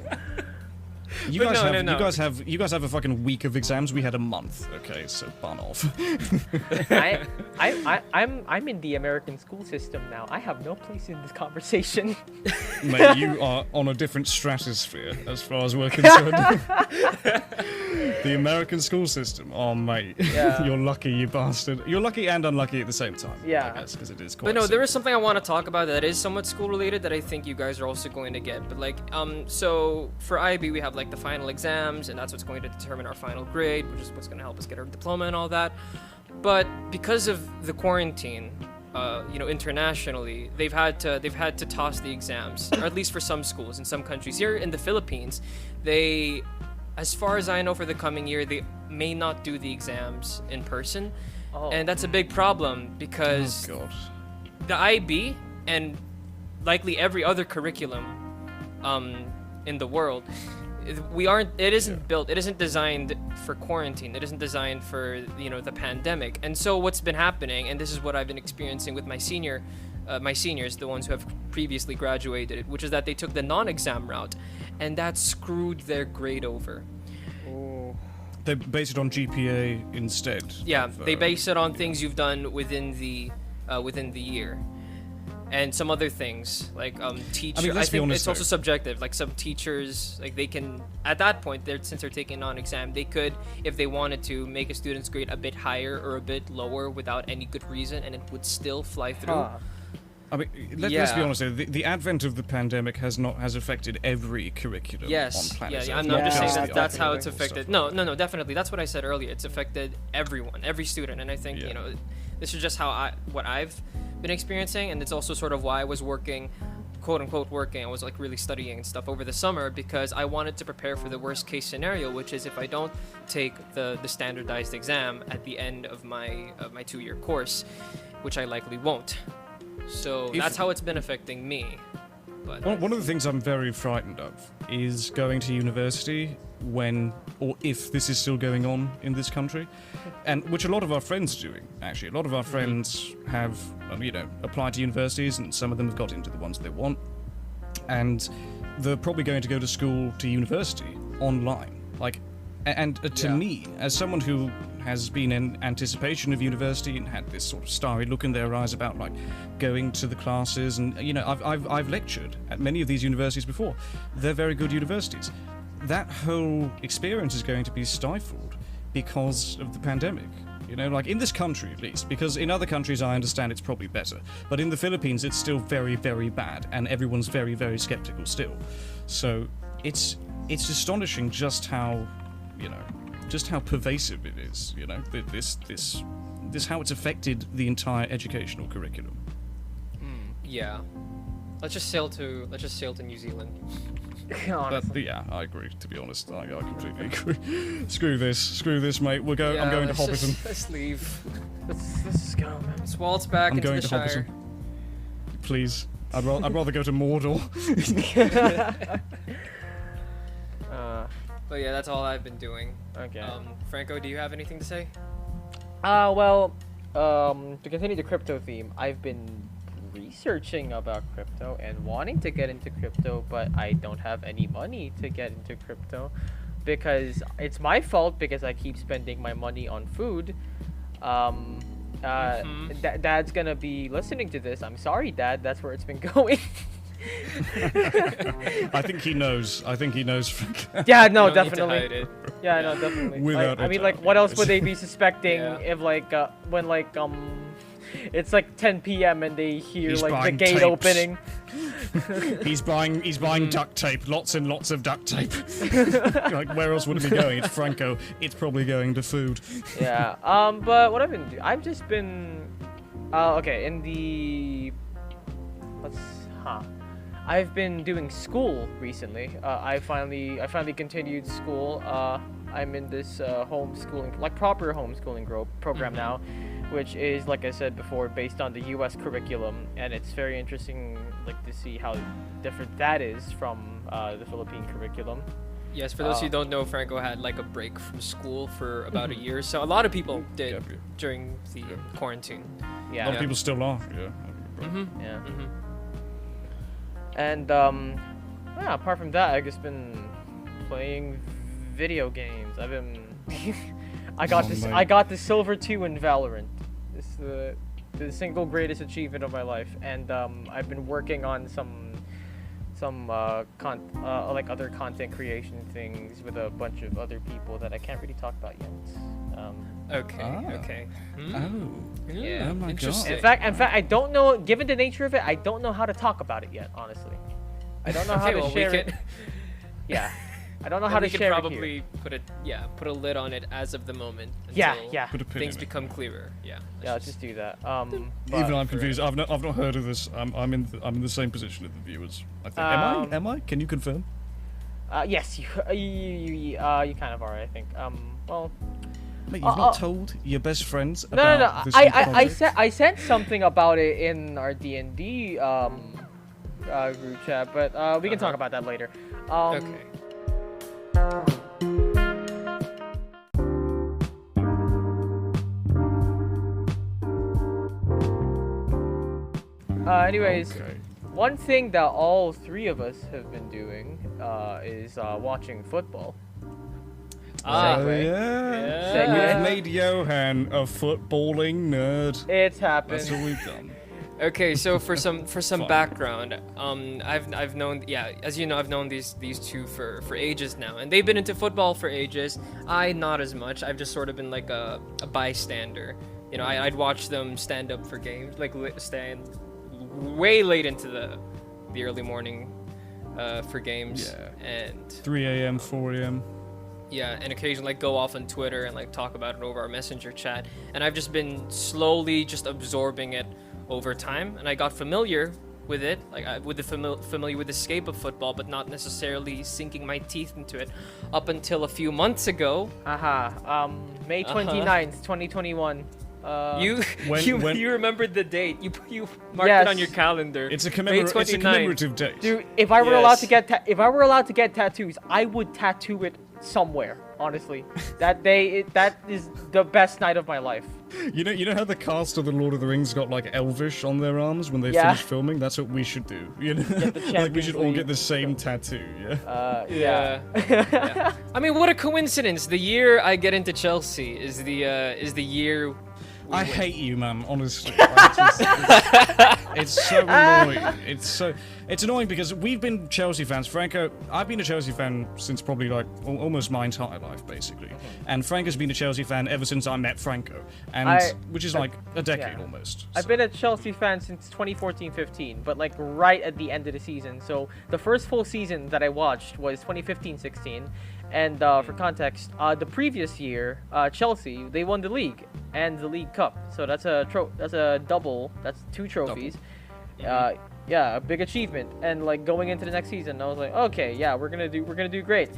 You guys have a fucking week of exams. We had a month. Okay, so bun off. I'm in the American school system now. I have no place in this conversation. Mate, you are on a different stratosphere as far as we're concerned. The American school system. Oh, mate. Yeah. You're lucky, you bastard. You're lucky and unlucky at the same time. Yeah. I guess, because it is quite But no, simple. there is something I want to talk about that is somewhat school related that I think you guys are also going to get. But like, so for IB we have like the final exams, and that's what's going to determine our final grade, which is what's going to help us get our diploma and all that. But because of the quarantine, internationally, they've had to toss the exams, or at least for some schools in some countries. Here in the Philippines, they, as far as I know, for the coming year, they may not do the exams in person, and that's a big problem because the IB and likely every other curriculum in the world, it isn't designed for quarantine. It isn't designed for the pandemic. And so what's been happening, and this is what I've been experiencing with my seniors, the ones who have previously graduated, which is that they took the non-exam route, and that screwed their grade over. They base it on GPA instead. Yeah, they base it on things you've done within the year. And some other things like teacher. I think it's also subjective. Like some teachers, like they can at that point, since they're taking on exam, they could, if they wanted to, make a student's grade a bit higher or a bit lower without any good reason, and it would still fly through. I mean, let's be honest. The advent of the pandemic has affected every curriculum on planet Earth. Yeah. I'm just saying that's how it's affected. No, definitely. That's what I said earlier. It's affected everyone, every student, and I think this is just what I've been experiencing, and it's also sort of why I was working, quote unquote working. I was like really studying and stuff over the summer because I wanted to prepare for the worst case scenario, which is if I don't take the standardized exam at the end of my 2-year course, which I likely won't. So that's how it's been affecting me. But one of the things I'm very frightened of is going to university when or if this is still going on in this country, and which a lot of our friends are doing. Actually, a lot of our friends have applied to universities, and some of them have got into the ones they want, and they're probably going to go to school to university online. Like, And to me, as someone who has been in anticipation of university and had this sort of starry look in their eyes about like going to the classes, and I've lectured at many of these universities before. They're very good universities. That whole experience is going to be stifled because of the pandemic. Like in this country at least, because in other countries I understand it's probably better, but in the Philippines it's still very, very bad, and everyone's very, very skeptical still. So it's astonishing just how pervasive it is. This how it's affected the entire educational curriculum. Yeah. Let's just sail to New Zealand. Honestly. I agree. To be honest, I completely agree. Screw this, mate. I'm going to Hobbiton. Let's leave. Let's go, man. Let's waltz back I'm into going the to Shire. Hobbiton. Please, I'd rather go to Mordor. But yeah, that's all I've been doing. Okay. Franco, do you have anything to say? To continue the crypto theme, I've been researching about crypto and wanting to get into crypto, but I don't have any money to get into crypto because it's my fault because I keep spending my money on food. Dad's gonna be listening to this. I'm sorry, Dad. That's where it's been going. I think he knows. Frank. Yeah, no, You don't need to definitely. hide it. Yeah, no, definitely. Without I mean, a like, doubt. what else would they be suspecting Yeah. if, like, when, like, it's like 10 p.m. and they hear He's like the buying gate tapes. opening. He's buying duct tape, lots and lots of duct tape. Like, where else would it be going? It's Franco. It's probably going to food. Yeah. But what I've been doing, I've just been, okay, in the, I've been doing school recently. I finally continued school. I'm in this homeschooling, like proper homeschooling program now, which is, like I said before, based on the U.S. curriculum, and it's very interesting, like, to see how different that is from the Philippine curriculum. Yes, for those who don't know, Franco had like a break from school for about a year, so a lot of people did Yeah. during the quarantine. A Yeah. lot of people still are. Yeah. Yeah. Mm-hmm. And yeah, apart from that, I've just been playing video games. I've been I got the silver 2 in Valorant. It's the single greatest achievement of my life, and I've been working on some like other content creation things with a bunch of other people that I can't really talk about yet. Okay. Oh. Yeah. Oh my Interesting. In fact, I don't know. Given the nature of it, I don't know how to talk about it yet. Honestly, I don't know how to share it. Yeah, I don't know how to we could share probably put a lid on it as of the moment. Yeah, until yeah. Put a pin Things in it. become clearer. Yeah. Yeah, let's just do that. Even But, I'm confused. I've not heard of this. I'm in the same position as the viewers. I think. Am I? Can you confirm? yes, you kind of are. I think. Well. Mate, you've not told your best friends No. about this new project? I sent something about it in our D&D group chat, but we can talk about that later. Okay. Anyways, Okay. one thing that all three of us have been doing is watching football. Ah. Oh Segue. yeah. Segue. We've made Johan a footballing nerd. It's happened. That's what we've done. Okay, so for some Fine. background, I've known, as you know, I've known these two for ages now, and they've been into football for ages. I not as much. I've just sort of been like a bystander. You know, I'd watch them stand up for games, like stand way late into the early morning for games, Yeah. and 3 a.m., 4 a.m. yeah, and occasionally like go off on Twitter and like talk about it over our messenger chat, and I've just been slowly just absorbing it over time, and I got familiar with it, like familiar with the scape of football, but not necessarily sinking my teeth into it up until a few months ago. May 29th, 2021. You remembered the date. You marked Yes. it on your calendar. It's a May 29th. commemorative date. Dude, if I were allowed to Yes. if I were allowed to get tattoos, I would tattoo it somewhere. Honestly, that is the best night of my life. You know how the cast of the Lord of the Rings got like Elvish on their arms when they finished filming? That's what we should do. You know, like we should all get the same tattoo. Yeah. Yeah. I mean, what a coincidence! The year I get into Chelsea is the year. I hate you, man. Honestly, it's so annoying. It's annoying because we've been Chelsea fans. Franco, I've been a Chelsea fan since probably like almost my entire life, basically. And Franco's been a Chelsea fan ever since I met Franco, and which is like a decade almost. I've been a Chelsea fan since 2014-15, but like right at the end of the season. So the first full season that I watched was 2015-16. And for context, the previous year, Chelsea, they won the league and the League Cup. So that's a double. That's 2 trophies. Yeah, a big achievement. And like going into the next season, I was like, okay, yeah, we're gonna do great.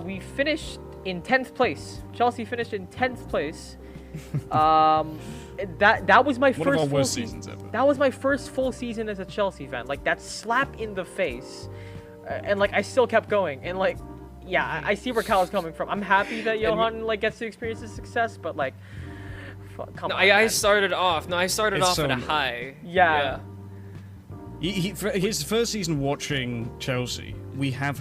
We finished in 10th place. Chelsea finished in 10th place. That was my first full season ever. That was my first full season as a Chelsea fan. Like that slap in the face, and like I still kept going. And like, yeah, I see where Kyle's coming from. I'm happy that Johan like gets to experience his success, but like, come on. I started off at a high. Yeah. His first season watching Chelsea, we had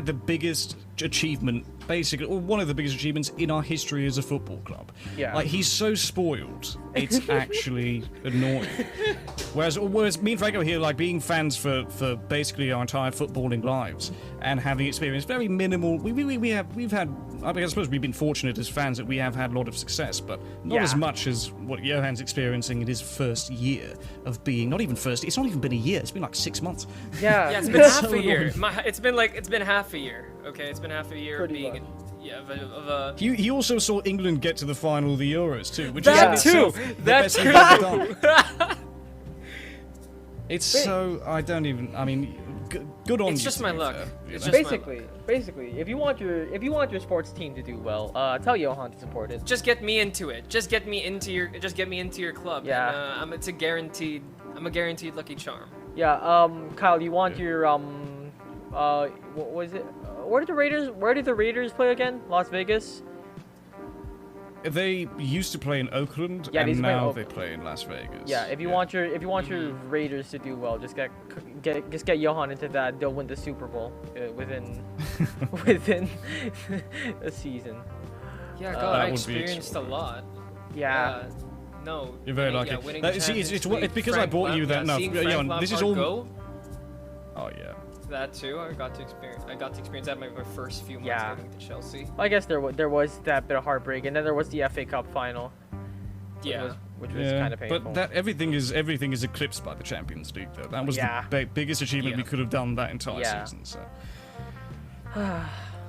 the biggest achievement, basically, or one of the biggest achievements in our history as a football club. Yeah. Like, he's so spoiled, it's actually annoying. Whereas me and Franco here, like, being fans for basically our entire footballing lives, and having experienced very minimal, we've had, I suppose we've been fortunate as fans that we have had a lot of success, but not as much as what Johan's experiencing in his first year of being, it's not even been a year, it's been like 6 months. Yeah. Yeah, it's been half a year. It's been half a year, okay? It's been half a year Pretty being of a... He also saw England get to the final of the Euros too, which That is too! the That best too! we've ever done. It's so, I don't even, I mean, good on you. It's just my luck. It's just basically, if you want your sports team to do well, tell Johan to support it. Just get me into it. Just get me into your club. Yeah. And, I'm a guaranteed lucky charm. Yeah. Kyle, you want your what was it? Where did the Raiders play again? Las Vegas. They used to play in Oakland, and now they play in Las Vegas. Yeah, if you want your Raiders to do well, just get Johan into that. They'll win the Super Bowl within a season. Yeah, God, I experienced a lot. Yeah. No. You're very lucky. It's because I bought you that. No, this is all. Go? Oh yeah. That too. I got to experience that my first few months getting to Chelsea. I guess there was that bit of heartbreak, and then there was the FA Cup final. Which was kind of painful. But everything is eclipsed by the Champions League, though. That was the biggest achievement we could have done that entire season. So.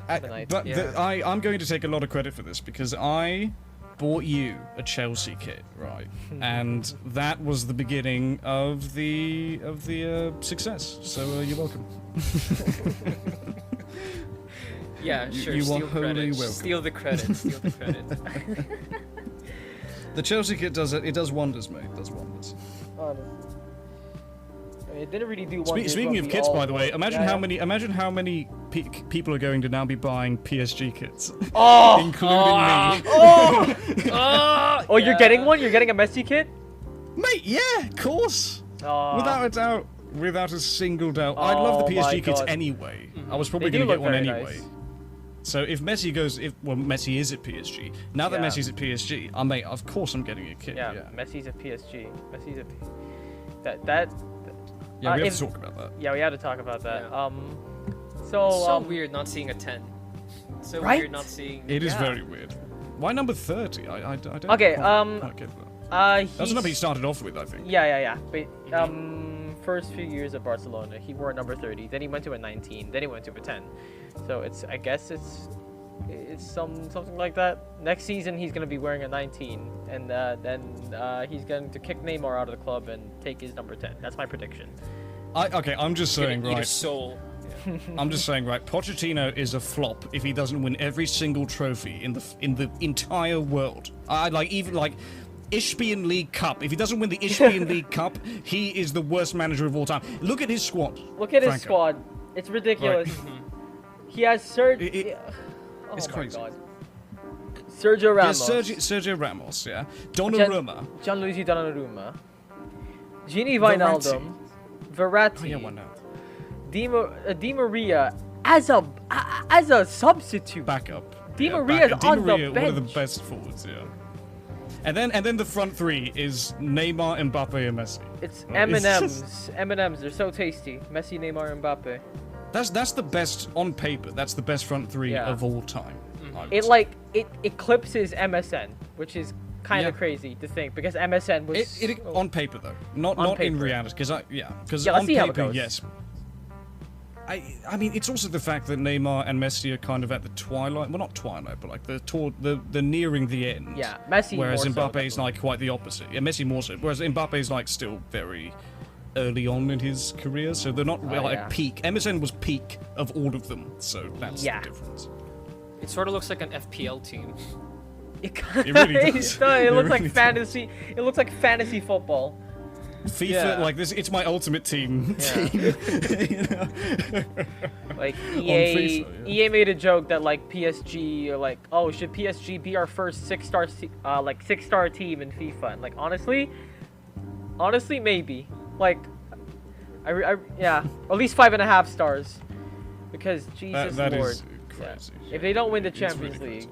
I'm going to take a lot of credit for this because I bought you a Chelsea kit, right? And that was the beginning of the success. So you're welcome. Yeah, sure. You steal are wholly credit. welcome. Steal the credit. Steal the credit. The Chelsea kit does it. It does wonders, mate. It does wonders. Honestly. I mean, it didn't really do wonders. Speaking of kits, by the way, imagine how many people are going to now be buying PSG kits, including me. Oh, you're getting one? You're getting a Messi kit? Mate, yeah, of course. Without a doubt. Without a single doubt. I love the PSG kits anyway. I was probably going to get one anyway. Nice. So if Messi Messi is at PSG. Now that Messi's at PSG, of course I'm getting a kit. Yeah. Messi's at PSG. Yeah, we have to talk about that. Yeah, we have to talk about that. Yeah. It's so weird not seeing a 10. So weird not seeing... It is very weird. Why number 30? I don't quite get that. That's the number he started off with, I think. Yeah. But, first few years at Barcelona, he wore number 30. Then he went to a 19. Then he went to a 10. So I guess it's something like that. Next season he's gonna be wearing a 19, and then he's going to kick Neymar out of the club and take his number 10. That's my prediction. I'm just saying, right. Eat a soul. Yeah. I'm just saying, right. Pochettino is a flop if he doesn't win every single trophy in the entire world. Ishbian League Cup. If he doesn't win the Ishbian League Cup, he is the worst manager of all time. Look at his squad. His squad. It's ridiculous. Right. He has it's crazy. God. Sergio Ramos. Yeah, Sergio Ramos, yeah. Donnarumma. Gianluigi Donnarumma. Gini Verratti. Wijnaldum. Verratti. Oh, yeah, why not? Di Maria as a substitute. Backup. Di Yeah, Maria's backup. on Di the Maria, one of the bench. best forwards, yeah. And then the front three is Neymar, Mbappe, and Messi. It's Right, it's M&M's. just- M&M's, they're so tasty. Messi, Neymar, Mbappe. That's the best on paper. That's the best front three Yeah. of all time. I would It say. it eclipses MSN, which is kind of Yeah. crazy to think because MSN was It on paper though, not On in paper. reality, because let's on see how it paper, goes. yes. I mean, it's also the fact that Neymar and Messi are kind of at the twilight. Well, not twilight, but like the nearing the end. Yeah, Messi Whereas more so, Mbappe is like quite the opposite. Yeah, Messi more so. Whereas Mbappe is like still very early on in his career, so they're not really yeah. peak. MSN was peak of all of them, so that's Yeah. the difference. It sort of looks like an FPL team. It really does. It It looks really like does. fantasy. It looks like fantasy football. FIFA, Yeah. like this, it's my ultimate team. Yeah. You know? Like FIFA, yeah. EA made a joke that like PSG, or like, oh, should PSG be our first six-star team in FIFA? And like honestly, maybe. Like, yeah, at least 5.5 stars, because Jesus that Lord. is crazy. If they don't win the It's really Champions crazy.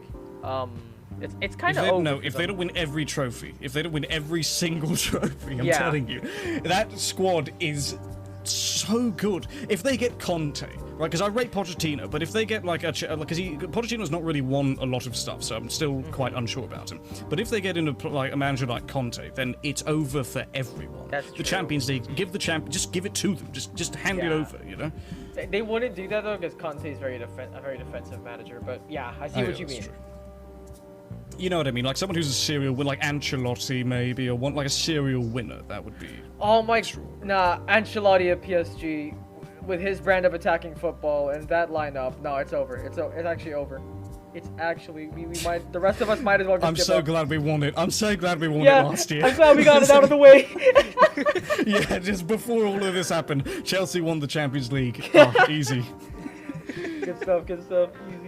League, it's kind of over. No, for if they them. don't win every trophy, if they don't win every single trophy, I'm Yeah. telling you, that squad is so good. If they get Conte, right? Because I rate Pochettino, but if they get like because Pochettino's not really won a lot of stuff, so I'm still Mm-hmm. quite unsure about him. But if they get into like a manager like Conte, then it's over for everyone. That's the true. Champions League, just give it to them. Just hand it Yeah. over, you know. They wouldn't do that though, because Conte is a very defensive manager. But yeah, I see Oh, what yeah, you that's mean. true. You know what I mean? Like someone who's a serial winner, like Ancelotti maybe, or like a serial winner. That would be. Oh my, Extraordinary. nah, Ancelotti at PSG, with his brand of attacking football and that lineup, no, it's over. It's actually over. It's actually we might the rest of us might as well just I'm give so up. glad we won it. I'm so glad we won it Yeah, last year. I'm glad we got it out of the way. Yeah, just before all of this happened, Chelsea won the Champions League. Oh, easy. Good stuff. Easy.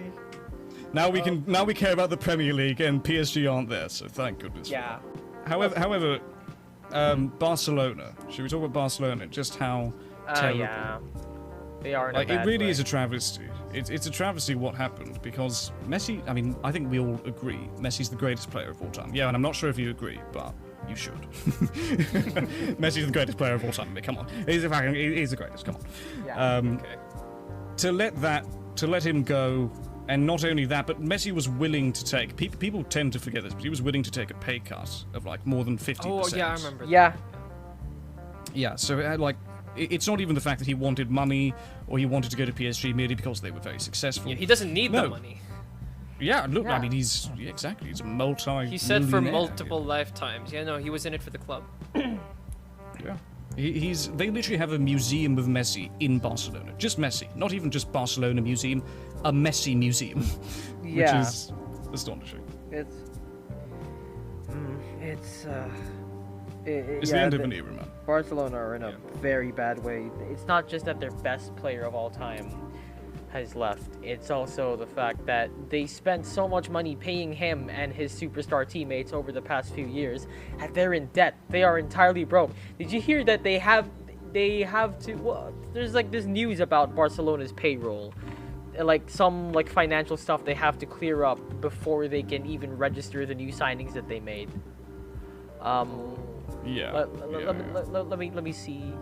Now we care about the Premier League, and PSG aren't there, so thank goodness. for Yeah. that. However, Barcelona. Should we talk about Barcelona? Just how terrible. Yeah. They are in Like a it bad really way. is a travesty. It's a travesty what happened because Messi. I mean, I think we all agree Messi's the greatest player of all time. Yeah, and I'm not sure if you agree, but you should. Messi's the greatest player of all time. I mean, come on, he's the greatest. Come on. Yeah. Okay. To let him go, and not only that, but Messi was willing to take. People tend to forget this, but he was willing to take a pay cut of like more than 50%. Oh yeah, I remember. Yeah. Yeah, so it had like. It's not even the fact that he wanted money or he wanted to go to PSG merely because they were very successful. Yeah, he doesn't need No. the money. Yeah, look, I Yeah. mean, exactly. He's a multi. He said for multiple lifetimes. Yeah, no, he was in it for the club. Yeah, they literally have a museum of Messi in Barcelona. Just Messi, not even just Barcelona museum, a Messi museum, Yeah. which is astonishing. It's It's the end of an era, man. Barcelona are in a very bad way. It's not just that their best player of all time has left. It's also the fact that they spent so much money paying him and his superstar teammates over the past few years that they're in debt. They are entirely broke. Did you hear that they have to? Well, there's like this news about Barcelona's payroll. Like some like financial stuff they have to clear up before they can even register the new signings that they made. Yeah. Let me see.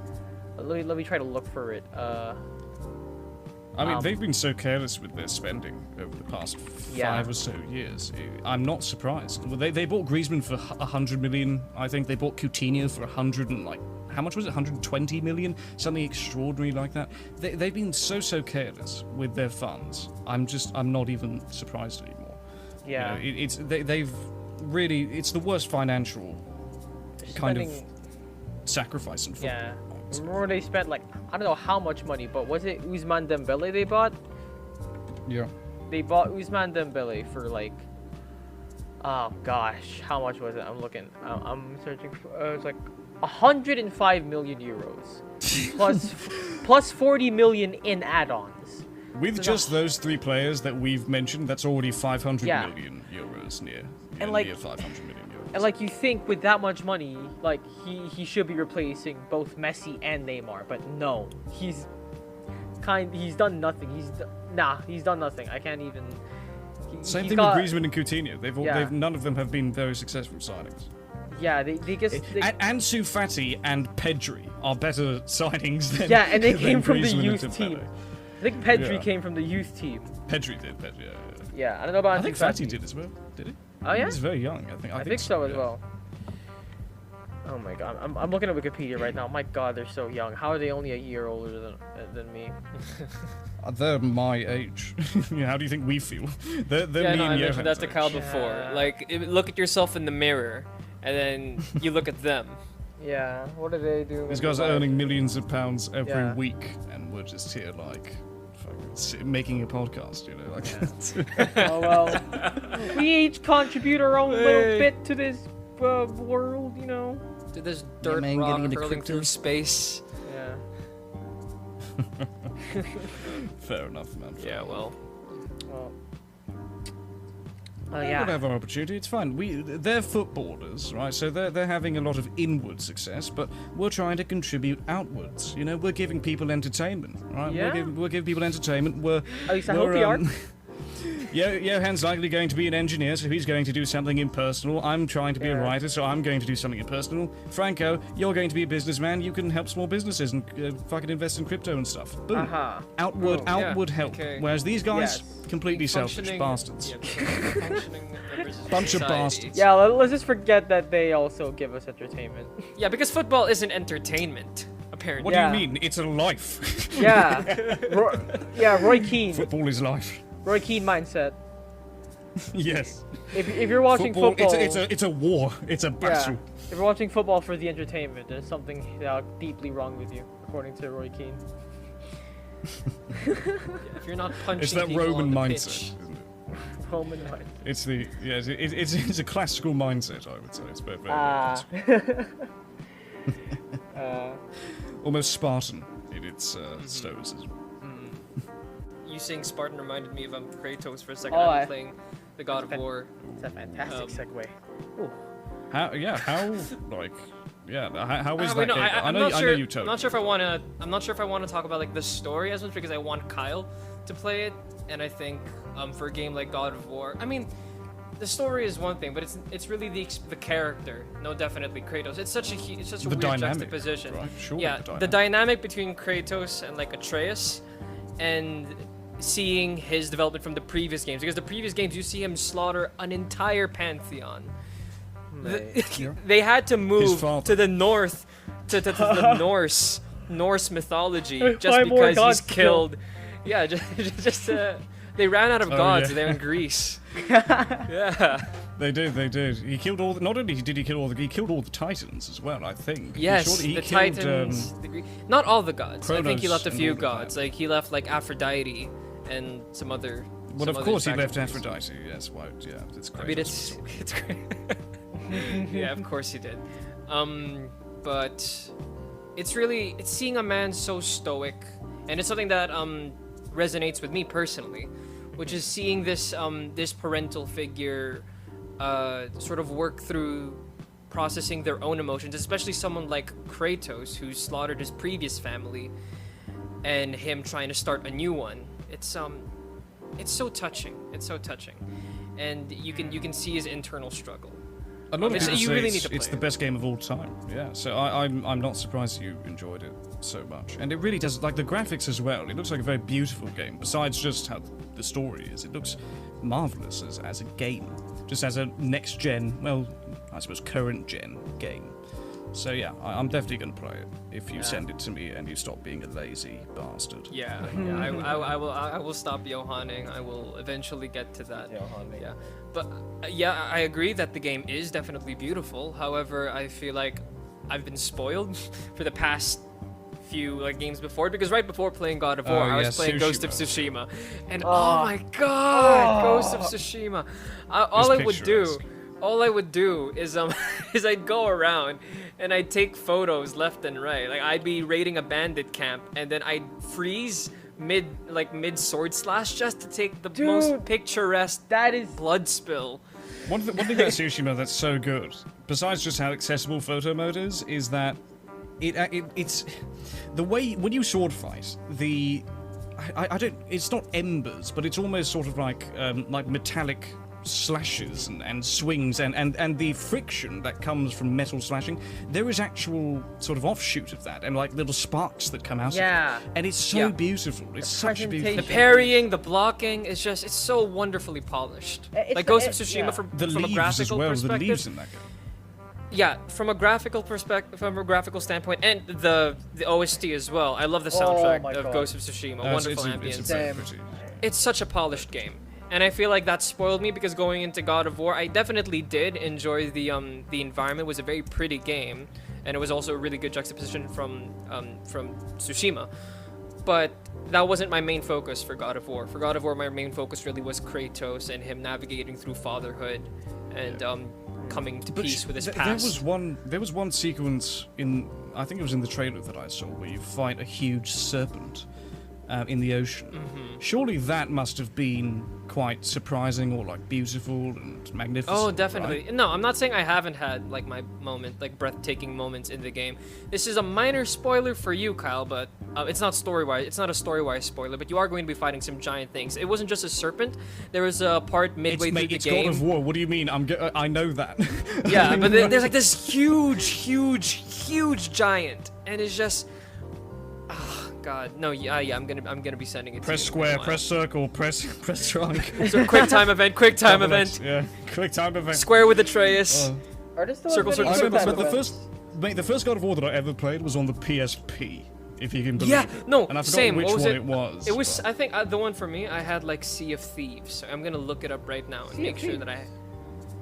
Let me try to look for it. I mean, they've been so careless with their spending over the past 5 or so years. I'm not surprised. Well, they bought Griezmann for 100 million. I think they bought Coutinho for 100 and like how much was it? 120 million, something extraordinary like that. They've been so careless with their funds. I'm not even surprised anymore. Yeah. You know, they've really. It's the worst financial kind of sacrifice in football. Yeah. Remember they spent like I don't know how much money, but was it Ousmane Dembele they bought? Yeah. They bought Ousmane Dembele for like, oh gosh, how much was it? I'm looking. I'm searching. It's like 105 million euros, plus 40 million in add-ons. With just those 3 players that we've mentioned, that's already 500 Yeah. million euros near. And, like- near 500 million euros. And like you think with that much money, like he should be replacing both Messi and Neymar, but no, he's done nothing. He's done nothing. I can't even. Same he's thing got- with Griezmann and Coutinho. Yeah. None of them have been very successful signings. Yeah, they just. Ansu Fati and Pedri are better signings than. Yeah, and they than came from the Griezmann and youth Dembele. team. I think Pedri Yeah. came from the youth team. Pedri did. Yeah. Yeah, I don't know about. I think Fati did as well. Did he? Oh yeah. He's very young. I think so as yeah. well. Oh my god, I'm looking at Wikipedia right now. My god, they're so young. How are they only a year older than me? They're my age. How do you think we feel? They're Yeah, me no, I and mentioned that Johann's to age. Kyle before. Yeah. Like, look at yourself in the mirror, and then you look at them. Yeah, what do they do? These guys are earning millions of pounds every Yeah. week, and we're just here like fucking making a podcast, you know? Like, Oh well, we each contribute our own little bit to this world, you know. To this dirt man, rock getting into hurling crypto. through space. Yeah. fair enough, man. Fair Yeah, enough. well. Well. Oh We'll yeah. have our opportunity. It's fine. They're footballers, right? So they're having a lot of inward success, but we're trying to contribute outwards. You know, we're giving people entertainment, right? Yeah. We're giving people entertainment. We're At least I hope we are. Johann's likely going to be an engineer, so he's going to do something impersonal. I'm trying to be a Yeah. writer, so I'm going to do something impersonal. Franco, you're going to be a businessman. You can help small businesses and fucking invest in crypto and stuff. Boom. Aha. Outward Yeah, help. okay. Whereas these guys, Yes. completely selfish Functioning- bastards. Yeah, functioning members of Bunch of society. bastards. Yeah, let's just forget that they also give us entertainment. Yeah, because football isn't entertainment, apparently. What Yeah. do you mean? It's a life. Yeah. Roy Keane. Football is life. Roy Keane mindset. Yes. If you're watching football, It's a war. It's a battle. if you're watching football for the entertainment, there's something deeply wrong with you, according to Roy Keane. Yeah, if you're not punching It's that people Roman on the mindset. pitch. Isn't it? Roman mindset. It's the it's a classical mindset. I would say it's very, very Ah. classical. Uh, Almost Spartan in its stoicism. You saying Spartan reminded me of Kratos for a second. Oh, I'm I- playing the God of War. it's a fantastic segue. Ooh. How like how is that Wait, no, game? I'm know not I sure. know you told I'm not me. sure if I wanna. I'm not sure if I want to talk about like the story as much because I want Kyle to play it, and I think for a game like God of War, I mean, the story is one thing, but it's really the character. No, definitely Kratos. It's such a The weird dynamic, juxtaposition. right? Sure, Yeah, the the dynamic between Kratos and like Atreus, and seeing his development from the previous games, because the previous games you see him slaughter an entire pantheon. They had to move father. to the north, to the Norse mythology, just Five more because gods he's to killed. Yeah, just they ran out of gods yeah. there in Greece. Yeah. They did. He killed all. Not only did he kill all he killed all the Titans as well. I think. Yes, he the killed, Titans. Not all the gods. I think he Kronos left a and few all of gods. that. Like he left like Aphrodite and some other. Well, some of other course he left sacrifices. Aphrodite. Yes, why? Yeah, it's I great. mean, it's great. Yeah, of course he did. But it's seeing a man so stoic, and it's something that resonates with me personally, which is seeing this this parental figure sort of work through processing their own emotions, especially someone like Kratos who slaughtered his previous family, and him trying to start a new one. It's so touching. It's so touching, and you can see his internal struggle. A lot of It's- people you say really it's, need to it's play the it. best game of all time. Yeah, so I'm not surprised you enjoyed it so much, and it really does. Like the graphics as well. It looks like a very beautiful game. Besides just how the story is, it looks marvelous as a game, just as a next gen. Well, I suppose current gen game. So yeah, I'm definitely gonna play it if you send it to me and you stop being a lazy bastard. Yeah, I will stop Johanning. I will eventually get to that. Yeah, but yeah, I agree that the game is definitely beautiful. However, I feel like I've been spoiled for the past few like games before, because right before playing God of War, Oh, I was yeah, playing Ghost of Tsushima. Tsushima, and oh my god, Ghost of Tsushima! All I would do is is I'd go around and I'd take photos left and right. Like I'd be raiding a bandit camp and then I'd freeze mid sword slash just to take the most picturesque That is blood spill. One thing about Tsushima that's so good, besides just how accessible photo mode is that it's the way when you sword fight, I don't, it's not embers, but it's almost sort of like metallic slashes and swings and the friction that comes from metal slashing. There is actual sort of offshoot of that and like little sparks that come out of it. And it's so beautiful. It's such a beautiful. The parrying, the blocking, it's so wonderfully polished. Like Ghost of Tsushima from a graphical perspective. The leaves in that game. Yeah, from a graphical perspective, from a graphical standpoint, and the OST as well. I love the soundtrack of Ghost of Tsushima. Wonderful ambience. It's such a polished game. And I feel like that spoiled me because going into God of War, I definitely did enjoy the environment. It was a very pretty game, and it was also a really good juxtaposition from Tsushima. But that wasn't my main focus for God of War. For God of War, my main focus really was Kratos and him navigating through fatherhood and coming to peace with his past. There was one sequence in, I think it was in the trailer that I saw, where you fight a huge serpent in the ocean. Surely that must have been quite surprising or like beautiful and magnificent. Oh, definitely. Right? No, I'm not saying I haven't had like my breathtaking moments in the game. This is a minor spoiler for you, Kyle, but it's not story-wise. It's not a story-wise spoiler, but you are going to be fighting some giant things. It wasn't just a serpent. There was a part midway through the game. It's God of War. What do you mean? I know that. Yeah, but there's like this huge giant, and it's just. God, no, I'm gonna be sending it. Press to you square, press circle, press triangle. So quick time event. Yeah, quick time event. Square with Atreus. Are there still Circle, any circle, quick circle. time the first God of War that I ever played was on the PSP. If you can believe it. No, and I forgot same. which What was one it? it was. It was, I think, the one for me. I had like Sea of Thieves. So I'm gonna look it up right now and make sure that I.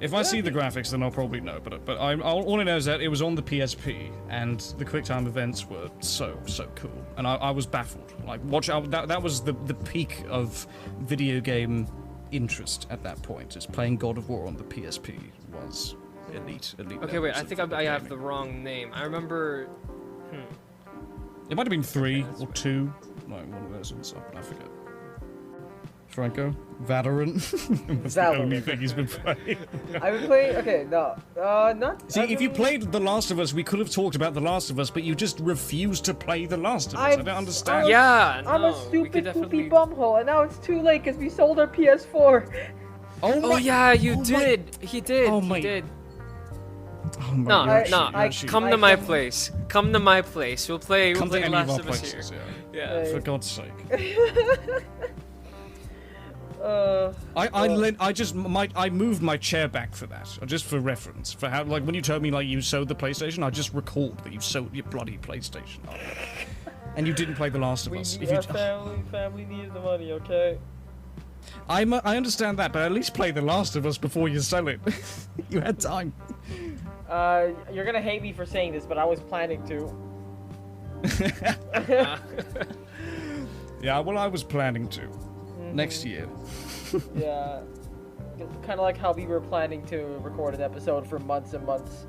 If I see the graphics, then I'll probably know. But all I know is that it was on the PSP, and the QuickTime events were so cool, and I was baffled. Like that was the peak of video game interest at that point. Is playing God of War on the PSP was elite. Okay, wait. I think I have the wrong name. I remember. It might have been 3 or 2, like one of those ones. I forget. Franco? Valorant? That's the only thing he's been playing. I've been playing. Okay, no, not. See, if you played The Last of Us, we could have talked about The Last of Us, but you just refused to play The Last of Us. I don't understand. I'm a stupid poopy bumhole, and now it's too late because we sold our PS4. Oh yeah, you did. He did. Oh he did. Oh my No. Come to my place. Come to my place. We'll play. Come to any Last of our of Us places, here. yeah. For God's sake. I moved my chair back for that, just for reference. For how, like, when you told me like you sold the PlayStation, I just recalled that you sold your bloody PlayStation, and you didn't play The Last of Us. Family needs the money, okay? I understand that, but at least play The Last of Us before you sell it. You had time. You're gonna hate me for saying this, but I was planning to. Yeah, well, I was planning to. Next year. Yeah. Kind of like how we were planning to record an episode for months and months.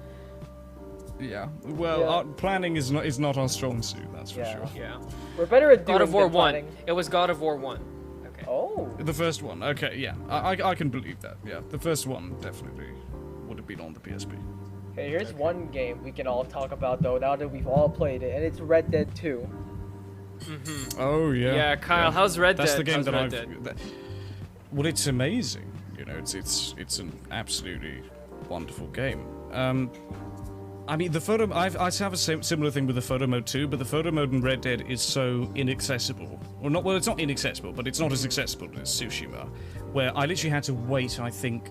Yeah. Well, planning is not our strong suit, that's for sure. Yeah. We're better at doing God of War 1. planning. It was God of War 1. Okay. Oh. The first one. Okay, yeah. I can believe that. Yeah. The first one definitely would have been on the PSP. Okay, here's one game we can all talk about though, now that we've all played it, and it's Red Dead 2. Oh yeah. Yeah, Kyle, how's Red Dead? That's the game how's that well, it's amazing. You know, it's an absolutely wonderful game. I mean, the photo. I have a similar thing with the photo mode too, but the photo mode in Red Dead is so inaccessible. Well, it's not inaccessible, but it's not as accessible as Tsushima, where I literally had to wait. I think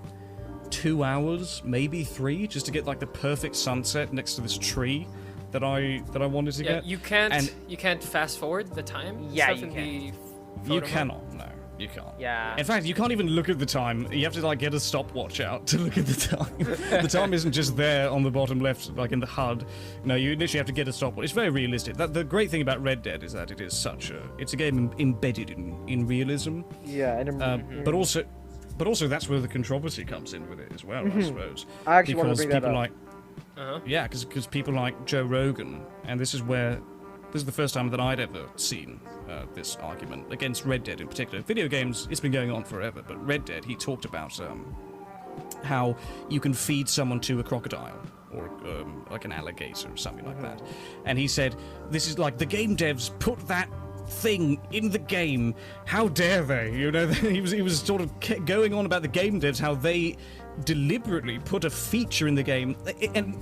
2 hours, maybe 3, just to get like the perfect sunset next to this tree that I wanted to get. You can't fast forward the time. Yeah, you can. You cannot. No, you can't. Yeah. In fact, you can't even look at the time. You have to like get a stopwatch out to look at the time. The time isn't just there on the bottom left, like in the HUD. No, you literally have to get a stopwatch. It's very realistic. The great thing about Red Dead is that it is it's a game embedded in realism. Yeah, and but also that's where the controversy comes in with it as well, I suppose. I actually want to bring that up. Yeah, because people like Joe Rogan, and this is where This is the first time that I'd ever seen this argument against Red Dead in particular. Video games, it's been going on forever, but Red Dead, he talked about how you can feed someone to a crocodile or like an alligator or something like that. And he said, this is like the game devs put that thing in the game. How dare they? You know, he was sort of going on about the game devs, how they deliberately put a feature in the game and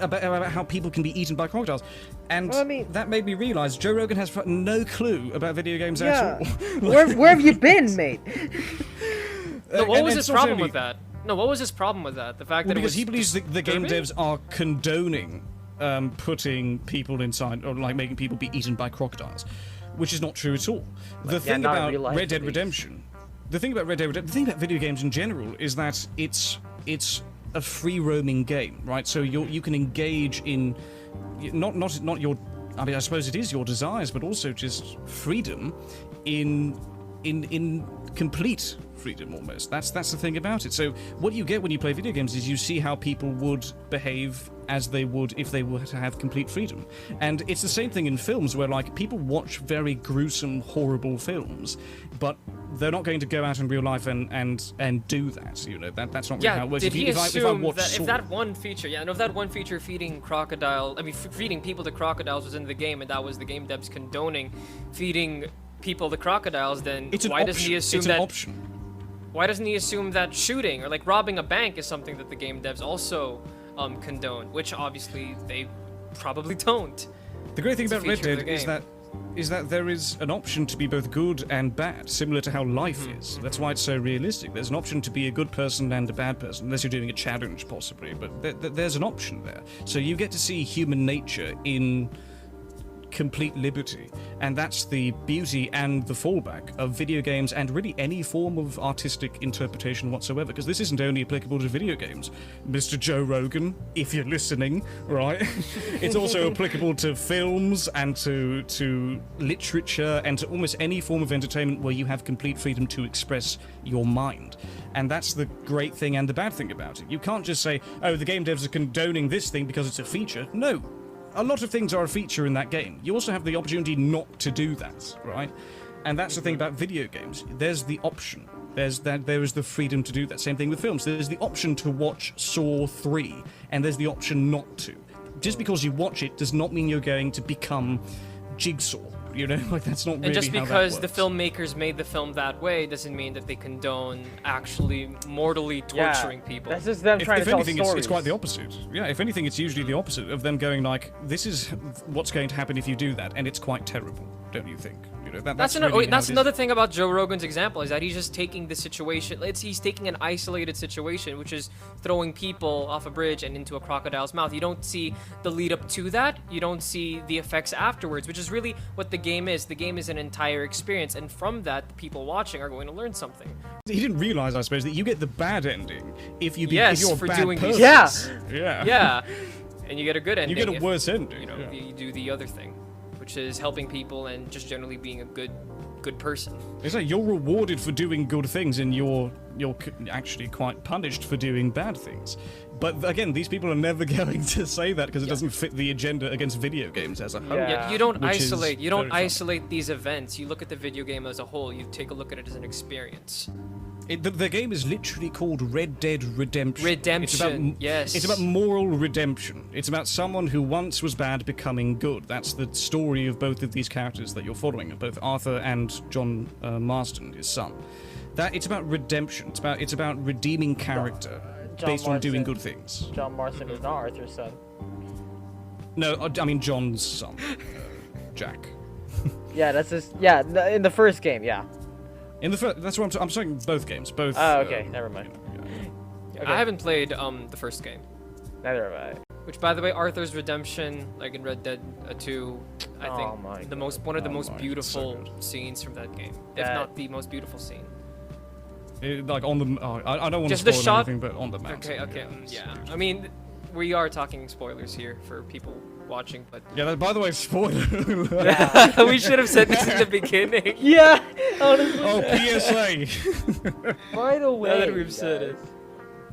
about how people can be eaten by crocodiles. And that made me realize Joe Rogan has no clue about video games at all. Where have you been, mate? No, what was his problem with that? No, what was his problem with that? The fact that because he believes the game devs are condoning putting people inside, or like making people be eaten by crocodiles, which is not true at all. The thing about Red Dead Redemption, the thing about video games in general is that it's a free roaming game, right? So you can engage in not your, I mean, I suppose it is your desires, but also just freedom in complete freedom almost. That's the thing about it. So what you get when you play video games is you see how people would behave as they would if they were to have complete freedom. And it's the same thing in films where like people watch very gruesome, horrible films, but they're not going to go out in real life and do that. You know, that's not really how it works. Did he assume that if that one feature feeding people to crocodiles was in the game, and that was the game devs condoning feeding people to crocodiles, then why doesn't he assume that? Option. Why doesn't he assume that shooting or like robbing a bank is something that the game devs also condone? Which obviously they probably don't. The great thing about Red Dead is that there is an option to be both good and bad, similar to how life is. That's why it's so realistic. There's an option to be a good person and a bad person, unless you're doing a challenge possibly, but there's an option there. So you get to see human nature in complete liberty, and that's the beauty and the fallback of video games and really any form of artistic interpretation whatsoever, because this isn't only applicable to video games, Mr. Joe Rogan, if you're listening, right? It's also applicable to films and to literature and to almost any form of entertainment where you have complete freedom to express your mind. And that's the great thing and the bad thing about it. You can't just say, oh, the game devs are condoning this thing because it's a feature. No. A lot of things are a feature in that game. You also have the opportunity not to do that, right? And that's the thing about video games. There's the option. There is the freedom to do that. Same thing with films. There's the option to watch Saw 3, and there's the option not to. Just because you watch it does not mean you're going to become Jigsaw. You know, like that's not really and just how because that the filmmakers made the film that way doesn't mean that they condone actually mortally torturing people. That's just them trying to tell stories. It's quite the opposite. Yeah, if anything, it's usually the opposite of them going like, "This is what's going to happen if you do that," and it's quite terrible, don't you think? You know, that's another thing about Joe Rogan's example is that he's just taking the situation. He's taking an isolated situation, which is throwing people off a bridge and into a crocodile's mouth. You don't see the lead up to that. You don't see the effects afterwards, which is really what the game is. The game is an entire experience, and from that, the people watching are going to learn something. He didn't realize, I suppose, that you get the bad ending if you're a bad doing person. Yeah. And you get a good ending. You get a worse ending. You know, you do the other thing, which is helping people and just generally being a good person. It's like you're rewarded for doing good things, and you're actually quite punished for doing bad things. But again, these people are never going to say that because it doesn't fit the agenda against video games as a whole. Yeah, you don't isolate. You don't isolate these events. You look at the video game as a whole. You take a look at it as an experience. The game is literally called Red Dead Redemption. It's about moral redemption. It's about someone who once was bad becoming good. That's the story of both of these characters that you're following, both Arthur and John Marston, his son. It's about redemption. It's about redeeming character based on doing good things. John Marston is not Arthur's son. No, I mean John's son, Jack. Yeah, that's just in the first game, yeah. In the first, that's what I'm saying. Both games, both. Oh, okay, never mind. Okay. I haven't played the first game. Neither have I. Which, by the way, Arthur's redemption, like in Red Dead 2, I think one of the most beautiful scenes from that game, if not the most beautiful scene. Like on the, I don't want just to spoil the shot, anything, but on the mountain. Okay, yeah. I mean, we are talking spoilers here for people watching, but yeah. By the way, spoiler. Yeah, we should have said this in the beginning. Yeah, honestly. Oh, PSA. By the way, now that we've said it.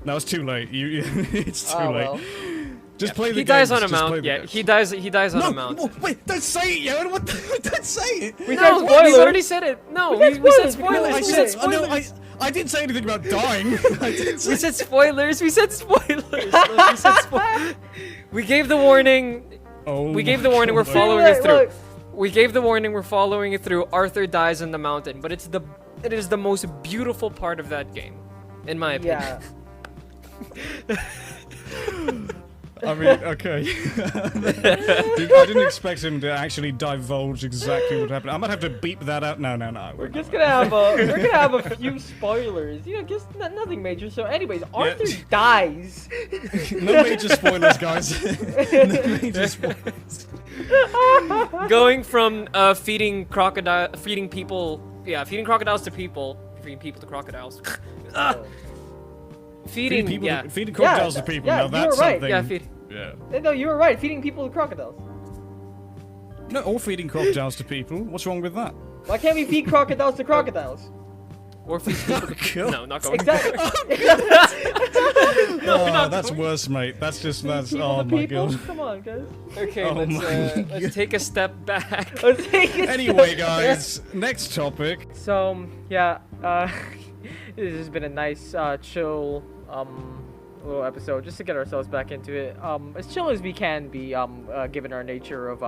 No, it's too late. It's too late. Well. Just play the He dies games, on a just play mount. the Yeah, games. he dies on a mount. No, wait, don't say it, Yoda. What? Don't say it. We said No, we spoilers. already said it. No, we said spoilers. No, I We said, said oh, no, spoilers. I didn't say anything about dying. I didn't say We said spoilers. We said spoilers. Look, we said spoilers. We gave the warning. Oh We gave the warning. We're my following Look, it through. look. We gave the warning. We're following it through. Arthur dies on the mountain, but it is the most beautiful part of that game, in my opinion. Yeah. I mean, okay. I didn't expect him to actually divulge exactly what happened. I might have to beep that out. No. We're just gonna have a few spoilers. You know, just nothing major. So, anyways, Arthur dies. No major spoilers, guys. No major spoilers. Going from feeding people to people, feeding people to crocodiles. Feeding crocodiles to people. yeah, Now you that's were right. something. Yeah, Yeah. No, you were right. Feeding people to crocodiles. No, or feeding crocodiles to people. What's wrong with that? Why can't we feed crocodiles to crocodiles? or feed people to people. No, not going. Exactly. Oh, that's worse, mate. That's People oh to my people? god. Come on, guys. Okay, Oh my let's take a step back. Let's take it. Anyway, guys, next topic. So yeah, this has been a nice, chill, little episode just to get ourselves back into it. As chill as we can be, given our nature of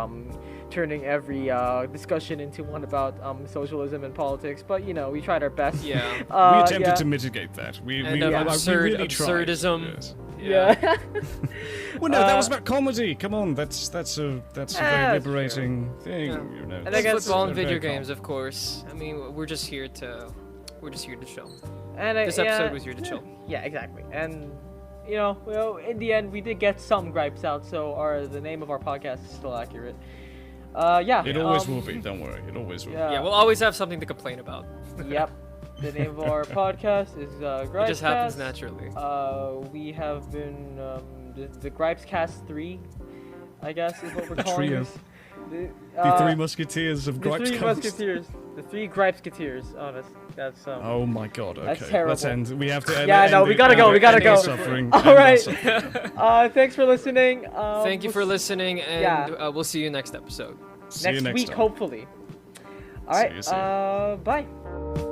turning every discussion into one about socialism and politics. But you know, we tried our best. Yeah. We attempted yeah. to mitigate that. We And really tried. absurdism. Yes. Yeah. Well, no, that was about comedy. Come on, that's a that's very liberating thing. Yeah. You know. And I guess football and very video calm. games, of course. I mean, we're just here to chill. And This episode was here to chill. Yeah, exactly. And you know, well, in the end, we did get some gripes out, so the name of our podcast is still accurate. Yeah. It always will be. Don't worry. It always will. Yeah. Yeah, we'll always have something to complain about. Yep. The name of our podcast is GripesCast. It just happens naturally. We have been the GripesCast 3, I guess is what we're A calling trio. this. The Three Musketeers of The Three GripesCast. Musketeers. The Three GripesCateers. Oh, that's Oh my god. Okay. That's terrible. Let's end. We have to end. Yeah, no, we gotta go, we gotta end our go. Suffering. All End our right. suffering. Thanks for listening. Thank you for listening, and yeah. we'll see you next episode. See you next week, time. hopefully. All See right. you soon. Bye.